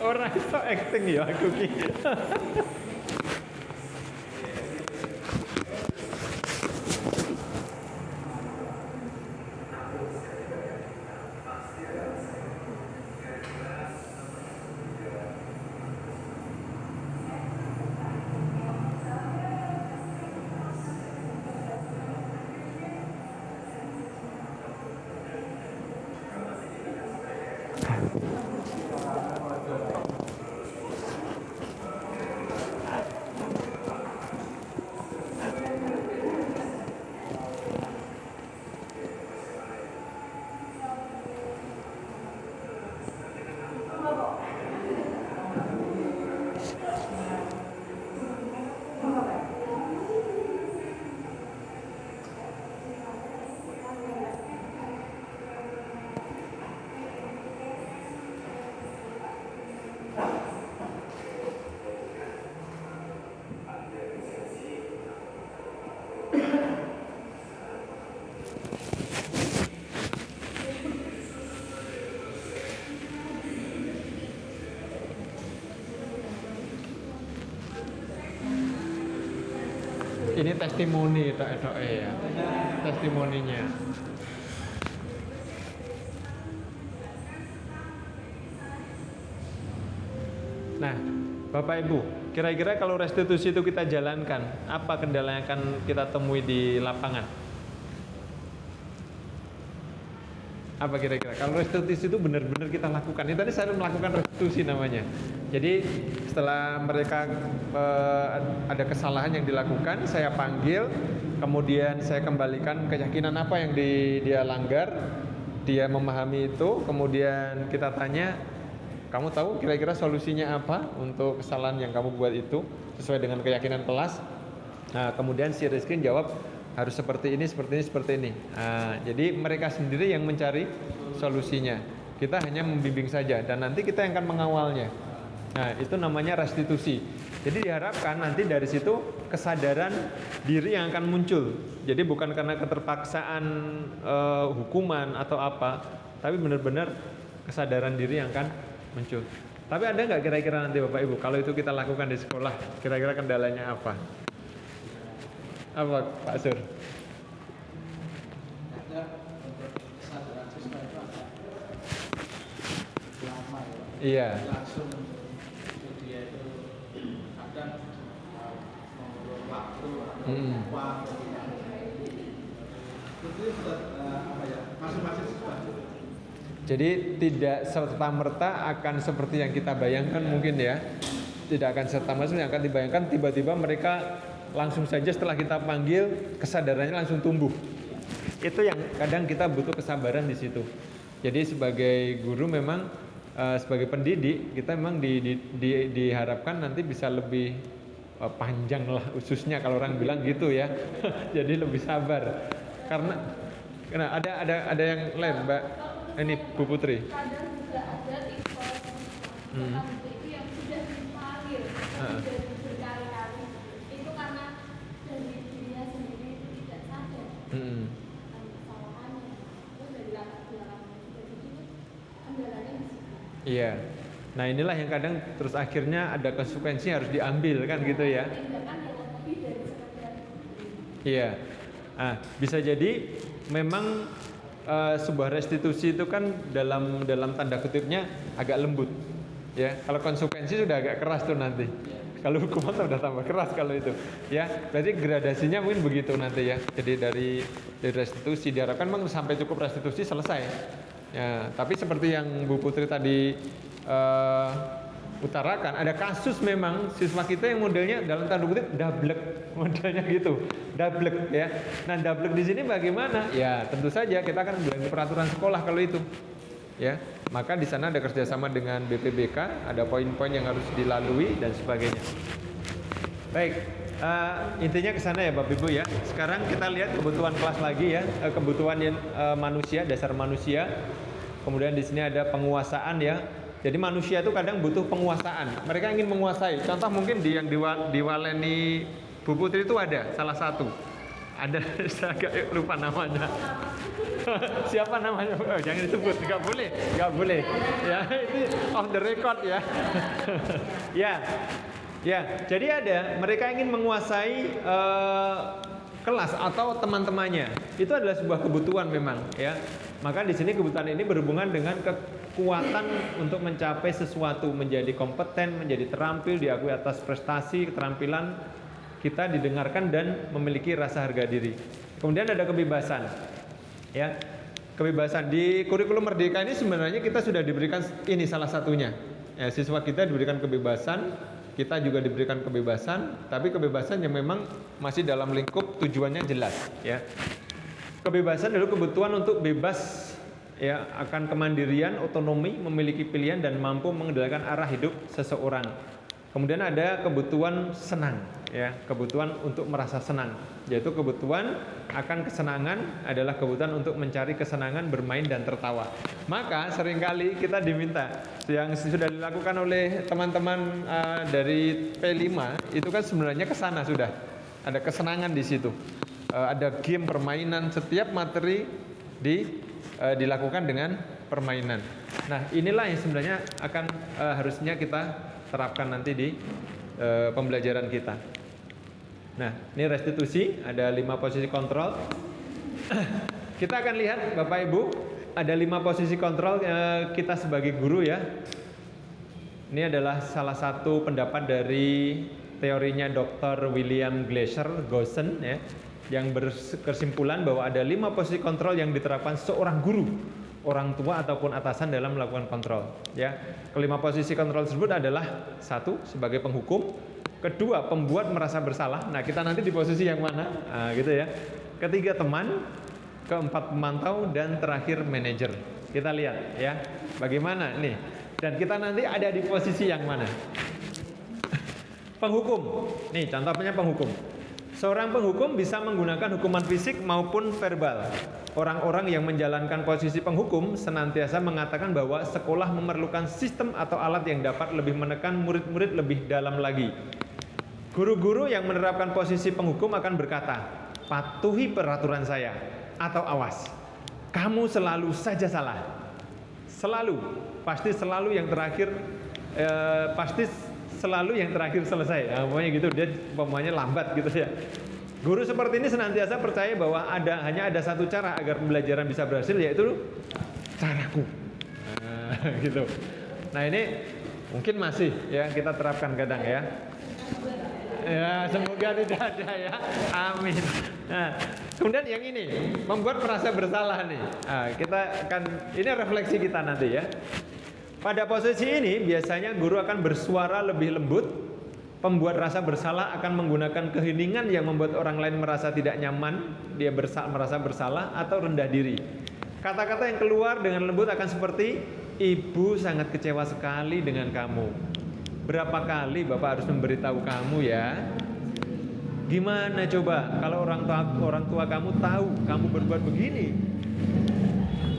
Orang iso acting ya aku ki. Ini testimoni ya, testimoninya. Nah, Bapak Ibu, kira-kira kalau restitusi itu kita jalankan, apa kendala yang akan kita temui di lapangan? Apa kira-kira? Kalau restitusi itu benar-benar kita lakukan, ini tadi saya melakukan restitusi namanya. Jadi setelah mereka ada kesalahan yang dilakukan, saya panggil, kemudian saya kembalikan keyakinan apa yang dia langgar, dia memahami itu, kemudian kita tanya, kamu tahu kira-kira solusinya apa untuk kesalahan yang kamu buat itu sesuai dengan keyakinan kelas. Nah, kemudian si Rizky jawab harus seperti ini, seperti ini, seperti ini. Nah, jadi mereka sendiri yang mencari solusinya. Kita hanya membimbing saja dan nanti kita yang akan mengawalnya. Nah, itu namanya restitusi. Jadi diharapkan nanti dari situ kesadaran diri yang akan muncul. Jadi bukan karena keterpaksaan hukuman atau apa, tapi benar-benar kesadaran diri yang akan muncul. Tapi ada nggak kira-kira nanti Bapak Ibu, kalau itu kita lakukan di sekolah, kira-kira kendalanya apa? Apa Pak Sur? Ada kesadaran siswa itu agak lama ya. Iya. Langsung dia itu kadang mengukur waktu atau uang itu sudah apa ya, masing-masing siswa. Jadi tidak serta-merta akan seperti yang kita bayangkan mungkin ya. Tidak akan serta-merta yang akan dibayangkan tiba-tiba mereka langsung saja setelah kita panggil kesadarannya langsung tumbuh. Itu yang kadang kita butuh kesabaran di situ. Jadi sebagai guru memang sebagai pendidik kita memang diharapkan nanti bisa lebih panjang lah ususnya kalau orang bilang gitu ya. Jadi lebih sabar. Karena ada yang lain Mbak. Ini Bu Putri. Kadang juga ada itu yang sudah dipanggil, sudah berkali-kali. Itu karena dari dirinya sendiri itu tidak sadar kesalahannya. Itu dari belakang juga gitu. Kendalanya di situ. Iya. Nah inilah yang kadang terus akhirnya ada konsekuensi harus diambil kan gitu ya. Tindakan yang lebih dari sekedar Iya. Nah, bisa jadi memang sebuah restitusi itu kan dalam tanda kutipnya agak lembut. Ya, kalau konsekuensi sudah agak keras tuh nanti. Kalau hukuman sudah tambah keras kalau itu. Ya, berarti gradasinya mungkin begitu nanti ya. Jadi dari restitusi diharapkan memang sampai cukup restitusi selesai. Ya, tapi seperti yang Bu Putri tadi utarakan, ada kasus memang siswa kita yang modelnya dalam tanda kutip dablek, modelnya gitu, dablek ya. Nah dablek di sini bagaimana? Ya tentu saja kita akan bilang peraturan sekolah kalau itu, ya. Maka di sana ada kerjasama dengan BPBK, ada poin-poin yang harus dilalui dan sebagainya. Baik, intinya ke sana ya Bapak Ibu ya. Sekarang kita lihat kebutuhan kelas lagi ya, kebutuhan manusia, dasar manusia. Kemudian di sini ada penguasaan ya. Jadi manusia itu kadang butuh penguasaan. Mereka ingin menguasai. Contoh mungkin yang diwaleni Bu Putri itu ada salah satu. Ada saya agak lupa namanya. Siapa namanya? Oh, jangan disebut. Nggak boleh. Ya itu off the record ya. Ya. Jadi ada. Mereka ingin menguasai kelas atau teman-temannya. Itu adalah sebuah kebutuhan memang ya. Maka di sini kebutuhan ini berhubungan dengan kekuatan untuk mencapai sesuatu, menjadi kompeten, menjadi terampil, diakui atas prestasi, keterampilan kita didengarkan dan memiliki rasa harga diri. Kemudian ada kebebasan. Ya. Kebebasan di kurikulum Merdeka ini sebenarnya kita sudah diberikan ini salah satunya. Ya, siswa kita diberikan kebebasan, kita juga diberikan kebebasan, tapi kebebasan yang memang masih dalam lingkup tujuannya jelas, ya. Kebebasan adalah kebutuhan untuk bebas ya akan kemandirian, otonomi, memiliki pilihan dan mampu mengendalikan arah hidup seseorang. Kemudian ada kebutuhan senang ya, kebutuhan untuk merasa senang, yaitu kebutuhan akan kesenangan adalah kebutuhan untuk mencari kesenangan, bermain dan tertawa. Maka seringkali kita diminta yang sudah dilakukan oleh teman-teman dari P5 itu kan sebenarnya ke sana sudah. Ada kesenangan di situ. Ada game permainan, setiap materi dilakukan dengan permainan. Nah inilah yang sebenarnya akan harusnya kita terapkan nanti di pembelajaran kita. Nah ini restitusi, ada 5 posisi kontrol. Kita akan lihat Bapak Ibu, ada 5 posisi kontrol kita sebagai guru ya. Ini adalah salah satu pendapat dari teorinya Dr. William Glasser-Goshen ya, yang berkesimpulan bahwa ada 5 posisi kontrol yang diterapkan seorang guru, orang tua ataupun atasan dalam melakukan kontrol. Ya, kelima posisi kontrol tersebut adalah 1 sebagai penghukum, kedua pembuat merasa bersalah. Nah kita nanti di posisi yang mana? Nah, gitu ya. Ketiga teman, keempat pemantau dan terakhir manajer. Kita lihat ya, bagaimana nih. Dan kita nanti ada di posisi yang mana? Penghukum. Nih contohnya penghukum. Seorang penghukum bisa menggunakan hukuman fisik maupun verbal. Orang-orang yang menjalankan posisi penghukum senantiasa mengatakan bahwa sekolah memerlukan sistem atau alat yang dapat lebih menekan murid-murid lebih dalam lagi. Guru-guru yang menerapkan posisi penghukum akan berkata, patuhi peraturan saya, atau awas, kamu selalu saja salah. Selalu, pasti selalu yang terakhir, selalu yang terakhir selesai. Nah, pokoknya gitu, dia pokoknya lambat gitu ya. Guru seperti ini senantiasa percaya bahwa hanya ada satu cara agar pembelajaran bisa berhasil, yaitu caraku. Nah, gitu. Nah ini mungkin masih ya kita terapkan kadang ya. Ya semoga tidak ada ya. Amin. Nah, kemudian yang ini membuat merasa bersalah nih. Nah, kita akan ini refleksi kita nanti ya. Pada posisi ini biasanya guru akan bersuara lebih lembut. Pembuat rasa bersalah akan menggunakan keheningan yang membuat orang lain merasa tidak nyaman, dia merasa bersalah atau rendah diri. Kata-kata yang keluar dengan lembut akan seperti, ibu sangat kecewa sekali dengan kamu. Berapa kali Bapak harus memberitahu kamu ya? Gimana coba kalau orang tua kamu tahu kamu berbuat begini?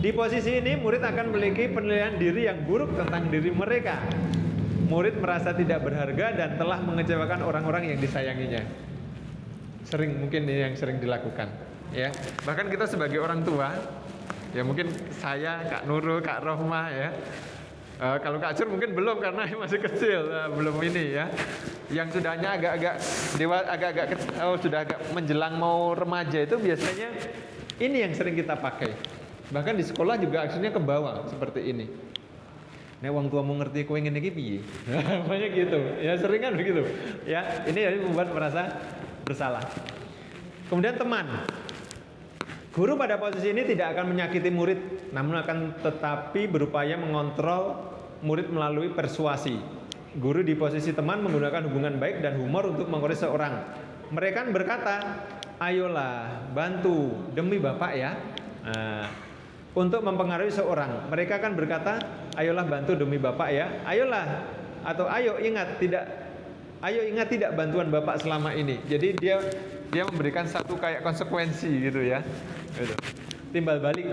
Di posisi ini murid akan memiliki penilaian diri yang buruk tentang diri mereka. Murid merasa tidak berharga dan telah mengecewakan orang-orang yang disayanginya. Sering mungkin ini yang sering dilakukan, ya. Bahkan kita sebagai orang tua, ya mungkin saya, Kak Nurul, Kak Rohmah, ya, Kalau Kak Jur mungkin belum karena masih kecil, belum ini ya. Yang sudahnya sudah agak menjelang mau remaja itu biasanya ini yang sering kita pakai. Bahkan di sekolah juga aksinya ke bawah seperti ini. Nek wong tua mau ngerti kowe ngene iki piye? Banyak gitu. Ya sering kan begitu. Ya, ini yang membuat merasa bersalah. Kemudian teman. Guru pada posisi ini tidak akan menyakiti murid, namun akan tetapi berupaya mengontrol murid melalui persuasi. Guru di posisi teman menggunakan hubungan baik dan humor untuk mengoreksi seorang. Mereka berkata, ayolah bantu demi Bapak ya. Untuk mempengaruhi seorang, mereka akan berkata, ayolah bantu demi Bapak ya. Ayolah atau ayo ingat tidak bantuan Bapak selama ini. Jadi dia memberikan satu kayak konsekuensi gitu ya. Gitu. Timbal balik,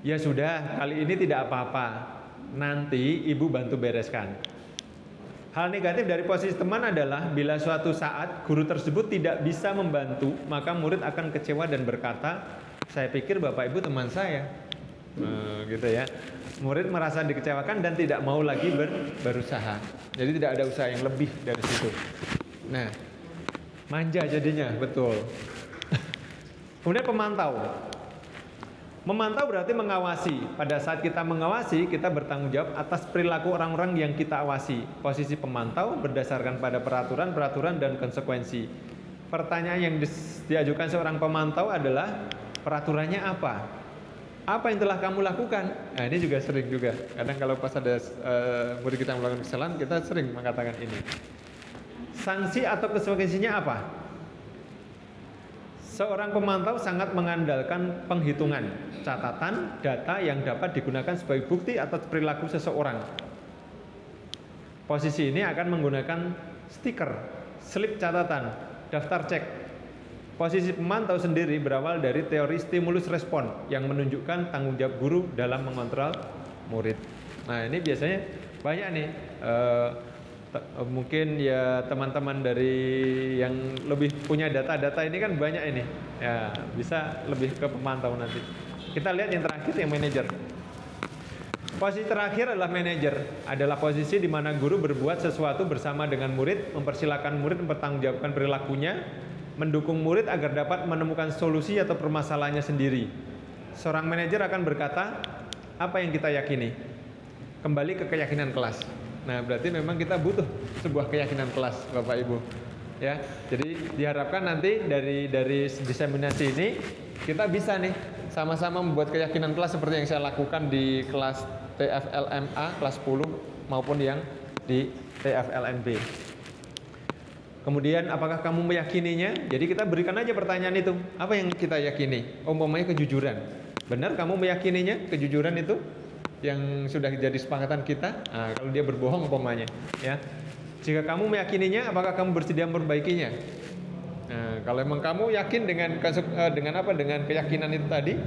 ya sudah kali ini tidak apa-apa, nanti ibu bantu bereskan. Hal negatif dari posisi teman adalah bila suatu saat guru tersebut tidak bisa membantu, maka murid akan kecewa dan berkata, saya pikir bapak ibu teman saya. Gitu ya. Murid merasa dikecewakan dan tidak mau lagi berusaha. Jadi tidak ada usaha yang lebih dari situ. Nah, manja jadinya, betul. Kemudian pemantau. Memantau berarti mengawasi. Pada saat kita mengawasi, kita bertanggung jawab atas perilaku orang-orang yang kita awasi. Posisi pemantau berdasarkan pada peraturan dan konsekuensi. Pertanyaan yang diajukan seorang pemantau adalah, peraturannya apa? Apa yang telah kamu lakukan? Nah, ini juga sering juga. Kadang kalau pas ada murid kita melakukan kesalahan, kita sering mengatakan ini. Sanksi atau konsekuensinya apa? Seorang pemantau sangat mengandalkan penghitungan, catatan, data yang dapat digunakan sebagai bukti atas perilaku seseorang. Posisi ini akan menggunakan stiker, slip catatan, daftar cek. Posisi pemantau sendiri berawal dari teori stimulus respon yang menunjukkan tanggung jawab guru dalam mengontrol murid. Nah, ini biasanya banyak nih. Mungkin ya teman-teman dari yang lebih punya data-data ini kan banyak ini ya, bisa lebih ke pemantau nanti. Kita lihat yang terakhir, yang manajer. Posisi terakhir adalah manajer, adalah posisi di mana guru berbuat sesuatu bersama dengan murid, mempersilahkan murid mempertanggungjawabkan perilakunya, mendukung murid agar dapat menemukan solusi atau permasalahannya sendiri. Seorang manajer akan berkata, apa yang kita yakini? Kembali ke keyakinan kelas. Nah, berarti memang kita butuh sebuah keyakinan kelas, Bapak Ibu. Ya, jadi diharapkan nanti dari diseminasi ini kita bisa nih sama-sama membuat keyakinan kelas seperti yang saya lakukan di kelas TFLMA kelas 10 maupun yang di TFLNB. Kemudian apakah kamu meyakininya? Jadi kita berikan aja pertanyaan itu. Apa yang kita yakini? Umpamanya kejujuran. Benar kamu meyakininya kejujuran itu? Yang sudah jadi kesepakatan kita. Nah, kalau dia berbohong umpamanya, ya. Jika kamu meyakininya, apakah kamu bersedia memperbaikinya? Nah, kalau memang kamu yakin dengan keyakinan itu tadi,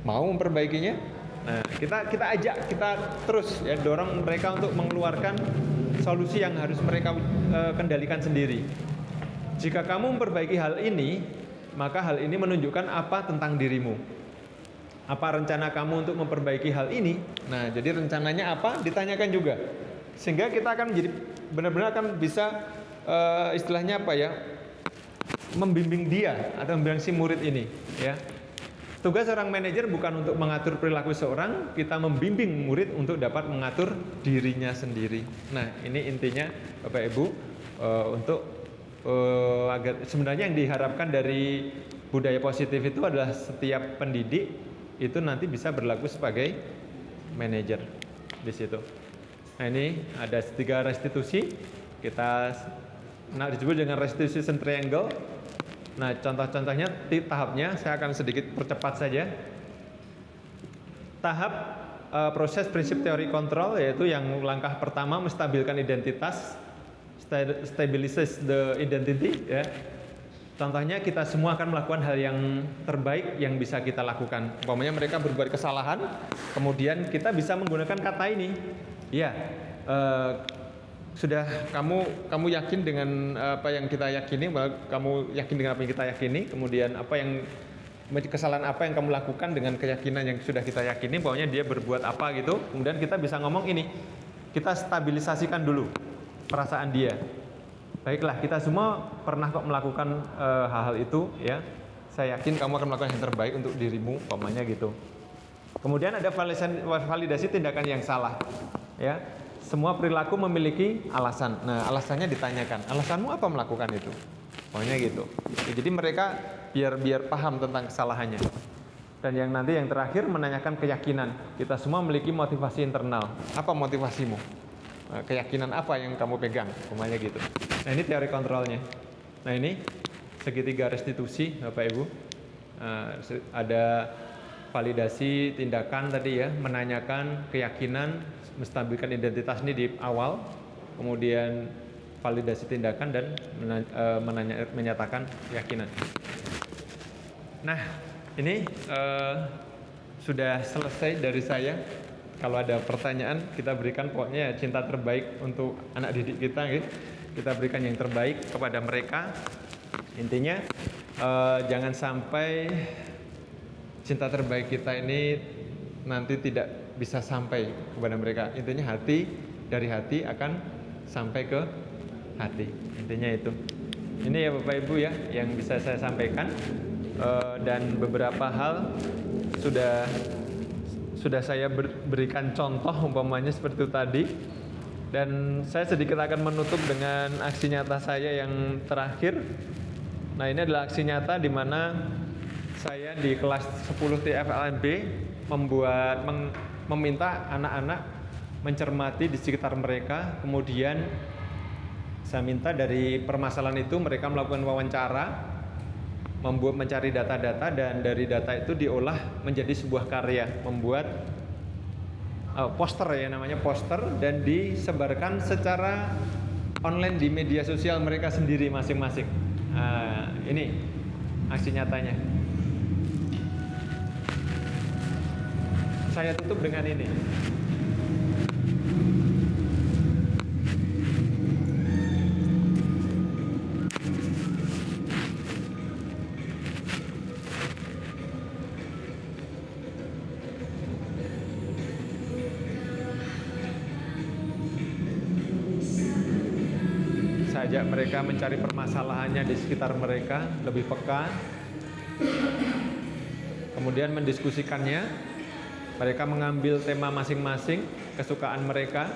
mau memperbaikinya, nah kita ajak, kita terus ya dorong mereka untuk mengeluarkan solusi yang harus mereka kendalikan sendiri. Jika kamu memperbaiki hal ini, maka hal ini menunjukkan apa tentang dirimu. Apa rencana kamu untuk memperbaiki hal ini? Nah, jadi rencananya apa? Ditanyakan juga. Sehingga kita akan menjadi benar-benar akan bisa istilahnya apa ya? Membimbing dia atau membimbing si murid ini, ya. Tugas seorang manajer bukan untuk mengatur perilaku seorang, kita membimbing murid untuk dapat mengatur dirinya sendiri. Nah, ini intinya Bapak Ibu untuk agar sebenarnya yang diharapkan dari budaya positif itu adalah setiap pendidik itu nanti bisa berlaku sebagai manajer di situ. Nah, ini ada 3 restitusi, kita disebut dengan restitution triangle. Nah, contoh-contohnya, tahapnya saya akan sedikit percepat saja. Tahap proses prinsip teori kontrol, yaitu yang langkah pertama menstabilkan identitas, stabilizes the identity, ya. Contohnya kita semua akan melakukan hal yang terbaik yang bisa kita lakukan. Umpamanya mereka berbuat kesalahan, kemudian kita bisa menggunakan kata ini. Ya, sudah kamu yakin dengan apa yang kita yakini, kamu yakin dengan apa yang kita yakini, kemudian apa yang kesalahan apa yang kamu lakukan dengan keyakinan yang sudah kita yakini, pokoknya dia berbuat apa gitu. Kemudian kita bisa ngomong ini, kita stabilisasikan dulu perasaan dia. Baiklah, kita semua pernah kok melakukan hal-hal itu ya. Saya yakin kamu akan melakukan yang terbaik untuk dirimu, umpamanya gitu. Kemudian ada validasi tindakan yang salah ya. Semua perilaku memiliki alasan. Nah, alasannya ditanyakan. Alasanmu apa melakukan itu? Pokoknya gitu. Ya, jadi mereka biar paham tentang kesalahannya. Dan yang terakhir menanyakan keyakinan. Kita semua memiliki motivasi internal. Apa motivasimu? Keyakinan apa yang kamu pegang? Umpamanya gitu. Nah, ini teori kontrolnya. Nah, ini segitiga restitusi, Bapak Ibu. Ada validasi tindakan tadi ya, menanyakan keyakinan, menstabilkan identitas ini di awal, kemudian validasi tindakan dan menyatakan keyakinan. Nah, ini sudah selesai dari saya. Kalau ada pertanyaan, kita berikan pokoknya cinta terbaik untuk anak didik kita, gitu. Kita berikan yang terbaik kepada mereka. Intinya jangan sampai cinta terbaik kita ini nanti tidak bisa sampai kepada mereka. Intinya dari hati akan sampai ke hati. Intinya itu. Ini ya Bapak Ibu ya yang bisa saya sampaikan. Dan beberapa hal sudah saya berikan contoh umpamanya seperti itu tadi. Dan saya sedikit akan menutup dengan aksi nyata saya yang terakhir. Nah, ini adalah aksi nyata di mana saya di kelas 10 TFLNB meminta anak-anak mencermati di sekitar mereka. Kemudian saya minta dari permasalahan itu mereka melakukan wawancara, mencari data-data, dan dari data itu diolah menjadi sebuah karya, membuat poster ya, namanya poster, dan disebarkan secara online di media sosial mereka sendiri masing-masing. Ini aksi nyatanya. Saya tutup dengan ini. Ajak mereka mencari permasalahannya di sekitar mereka, lebih peka, kemudian mendiskusikannya. Mereka mengambil tema masing-masing, kesukaan mereka,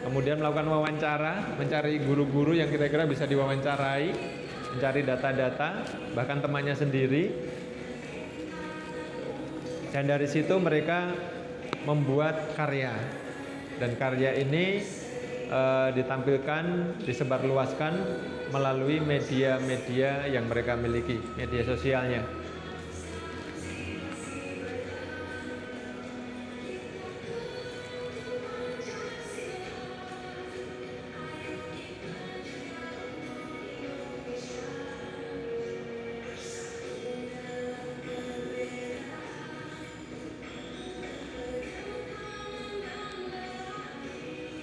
kemudian melakukan wawancara, mencari guru-guru yang kira-kira bisa diwawancarai, mencari data-data, bahkan temannya sendiri, dan dari situ mereka membuat karya. Dan karya ini ditampilkan, disebarluaskan melalui media-media yang mereka miliki, media sosialnya.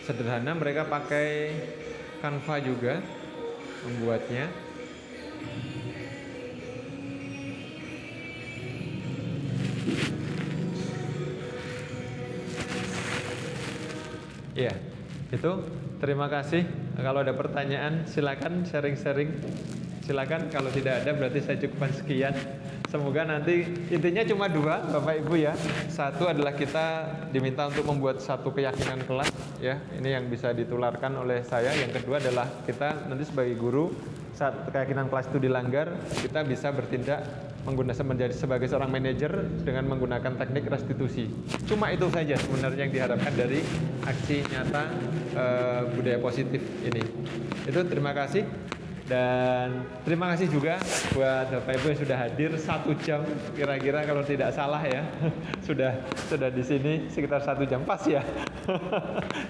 Sederhana, mereka pakai Canva juga membuatnya. Ya, itu. Terima kasih. Kalau ada pertanyaan silakan sharing-sharing. Silakan, kalau tidak ada berarti saya cukupkan sekian. Semoga nanti intinya cuma dua, Bapak Ibu ya. Satu adalah kita diminta untuk membuat satu keyakinan kelas ya. Ini yang bisa ditularkan oleh saya. Yang kedua adalah kita nanti sebagai guru, saat keyakinan kelas itu dilanggar, kita bisa bertindak menjadi sebagai seorang manajer dengan menggunakan teknik restitusi. Cuma itu saja sebenarnya yang diharapkan dari aksi nyata budaya positif ini. Itu, terima kasih. Dan terima kasih juga buat Bapak Ibu yang sudah hadir 1 jam kira-kira kalau tidak salah ya. sudah di sini sekitar 1 jam pas ya.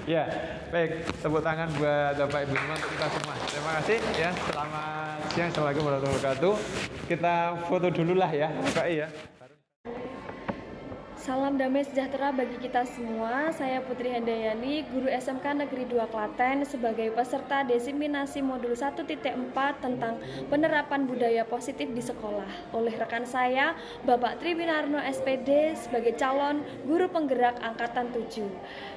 Ya, baik, tepuk tangan buat Bapak Ibu semua untuk kita semua. Terima kasih ya. Selamat siang, assalamualaikum warahmatullahi wabarakatuh. Kita foto dulu lah ya, Bapak ya. Salam damai sejahtera bagi kita semua. Saya Putri Handayani, guru SMK Negeri 2 Klaten sebagai peserta desiminasi modul 1.4 tentang penerapan budaya positif di sekolah oleh rekan saya Bapak Triwinarno SPD sebagai calon guru penggerak angkatan 7.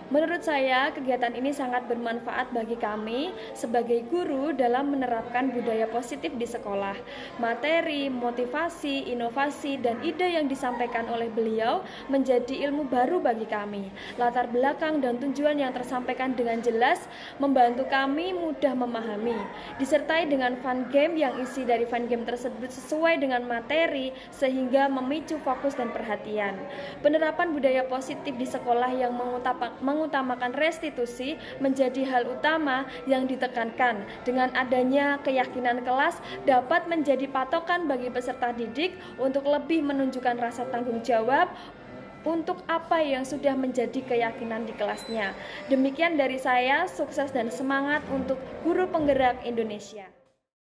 Menurut saya, kegiatan ini sangat bermanfaat bagi kami sebagai guru dalam menerapkan budaya positif di sekolah. Materi, motivasi, inovasi, dan ide yang disampaikan oleh beliau menjadi ilmu baru bagi kami. Latar belakang dan tujuan yang tersampaikan dengan jelas membantu kami mudah memahami. Disertai dengan fun game yang isi dari fun game tersebut sesuai dengan materi sehingga memicu fokus dan perhatian. Penerapan budaya positif di sekolah yang mengutamakan restitusi menjadi hal utama yang ditekankan. Dengan adanya keyakinan kelas dapat menjadi patokan bagi peserta didik untuk lebih menunjukkan rasa tanggung jawab untuk apa yang sudah menjadi keyakinan di kelasnya. Demikian dari saya, sukses dan semangat untuk guru penggerak Indonesia.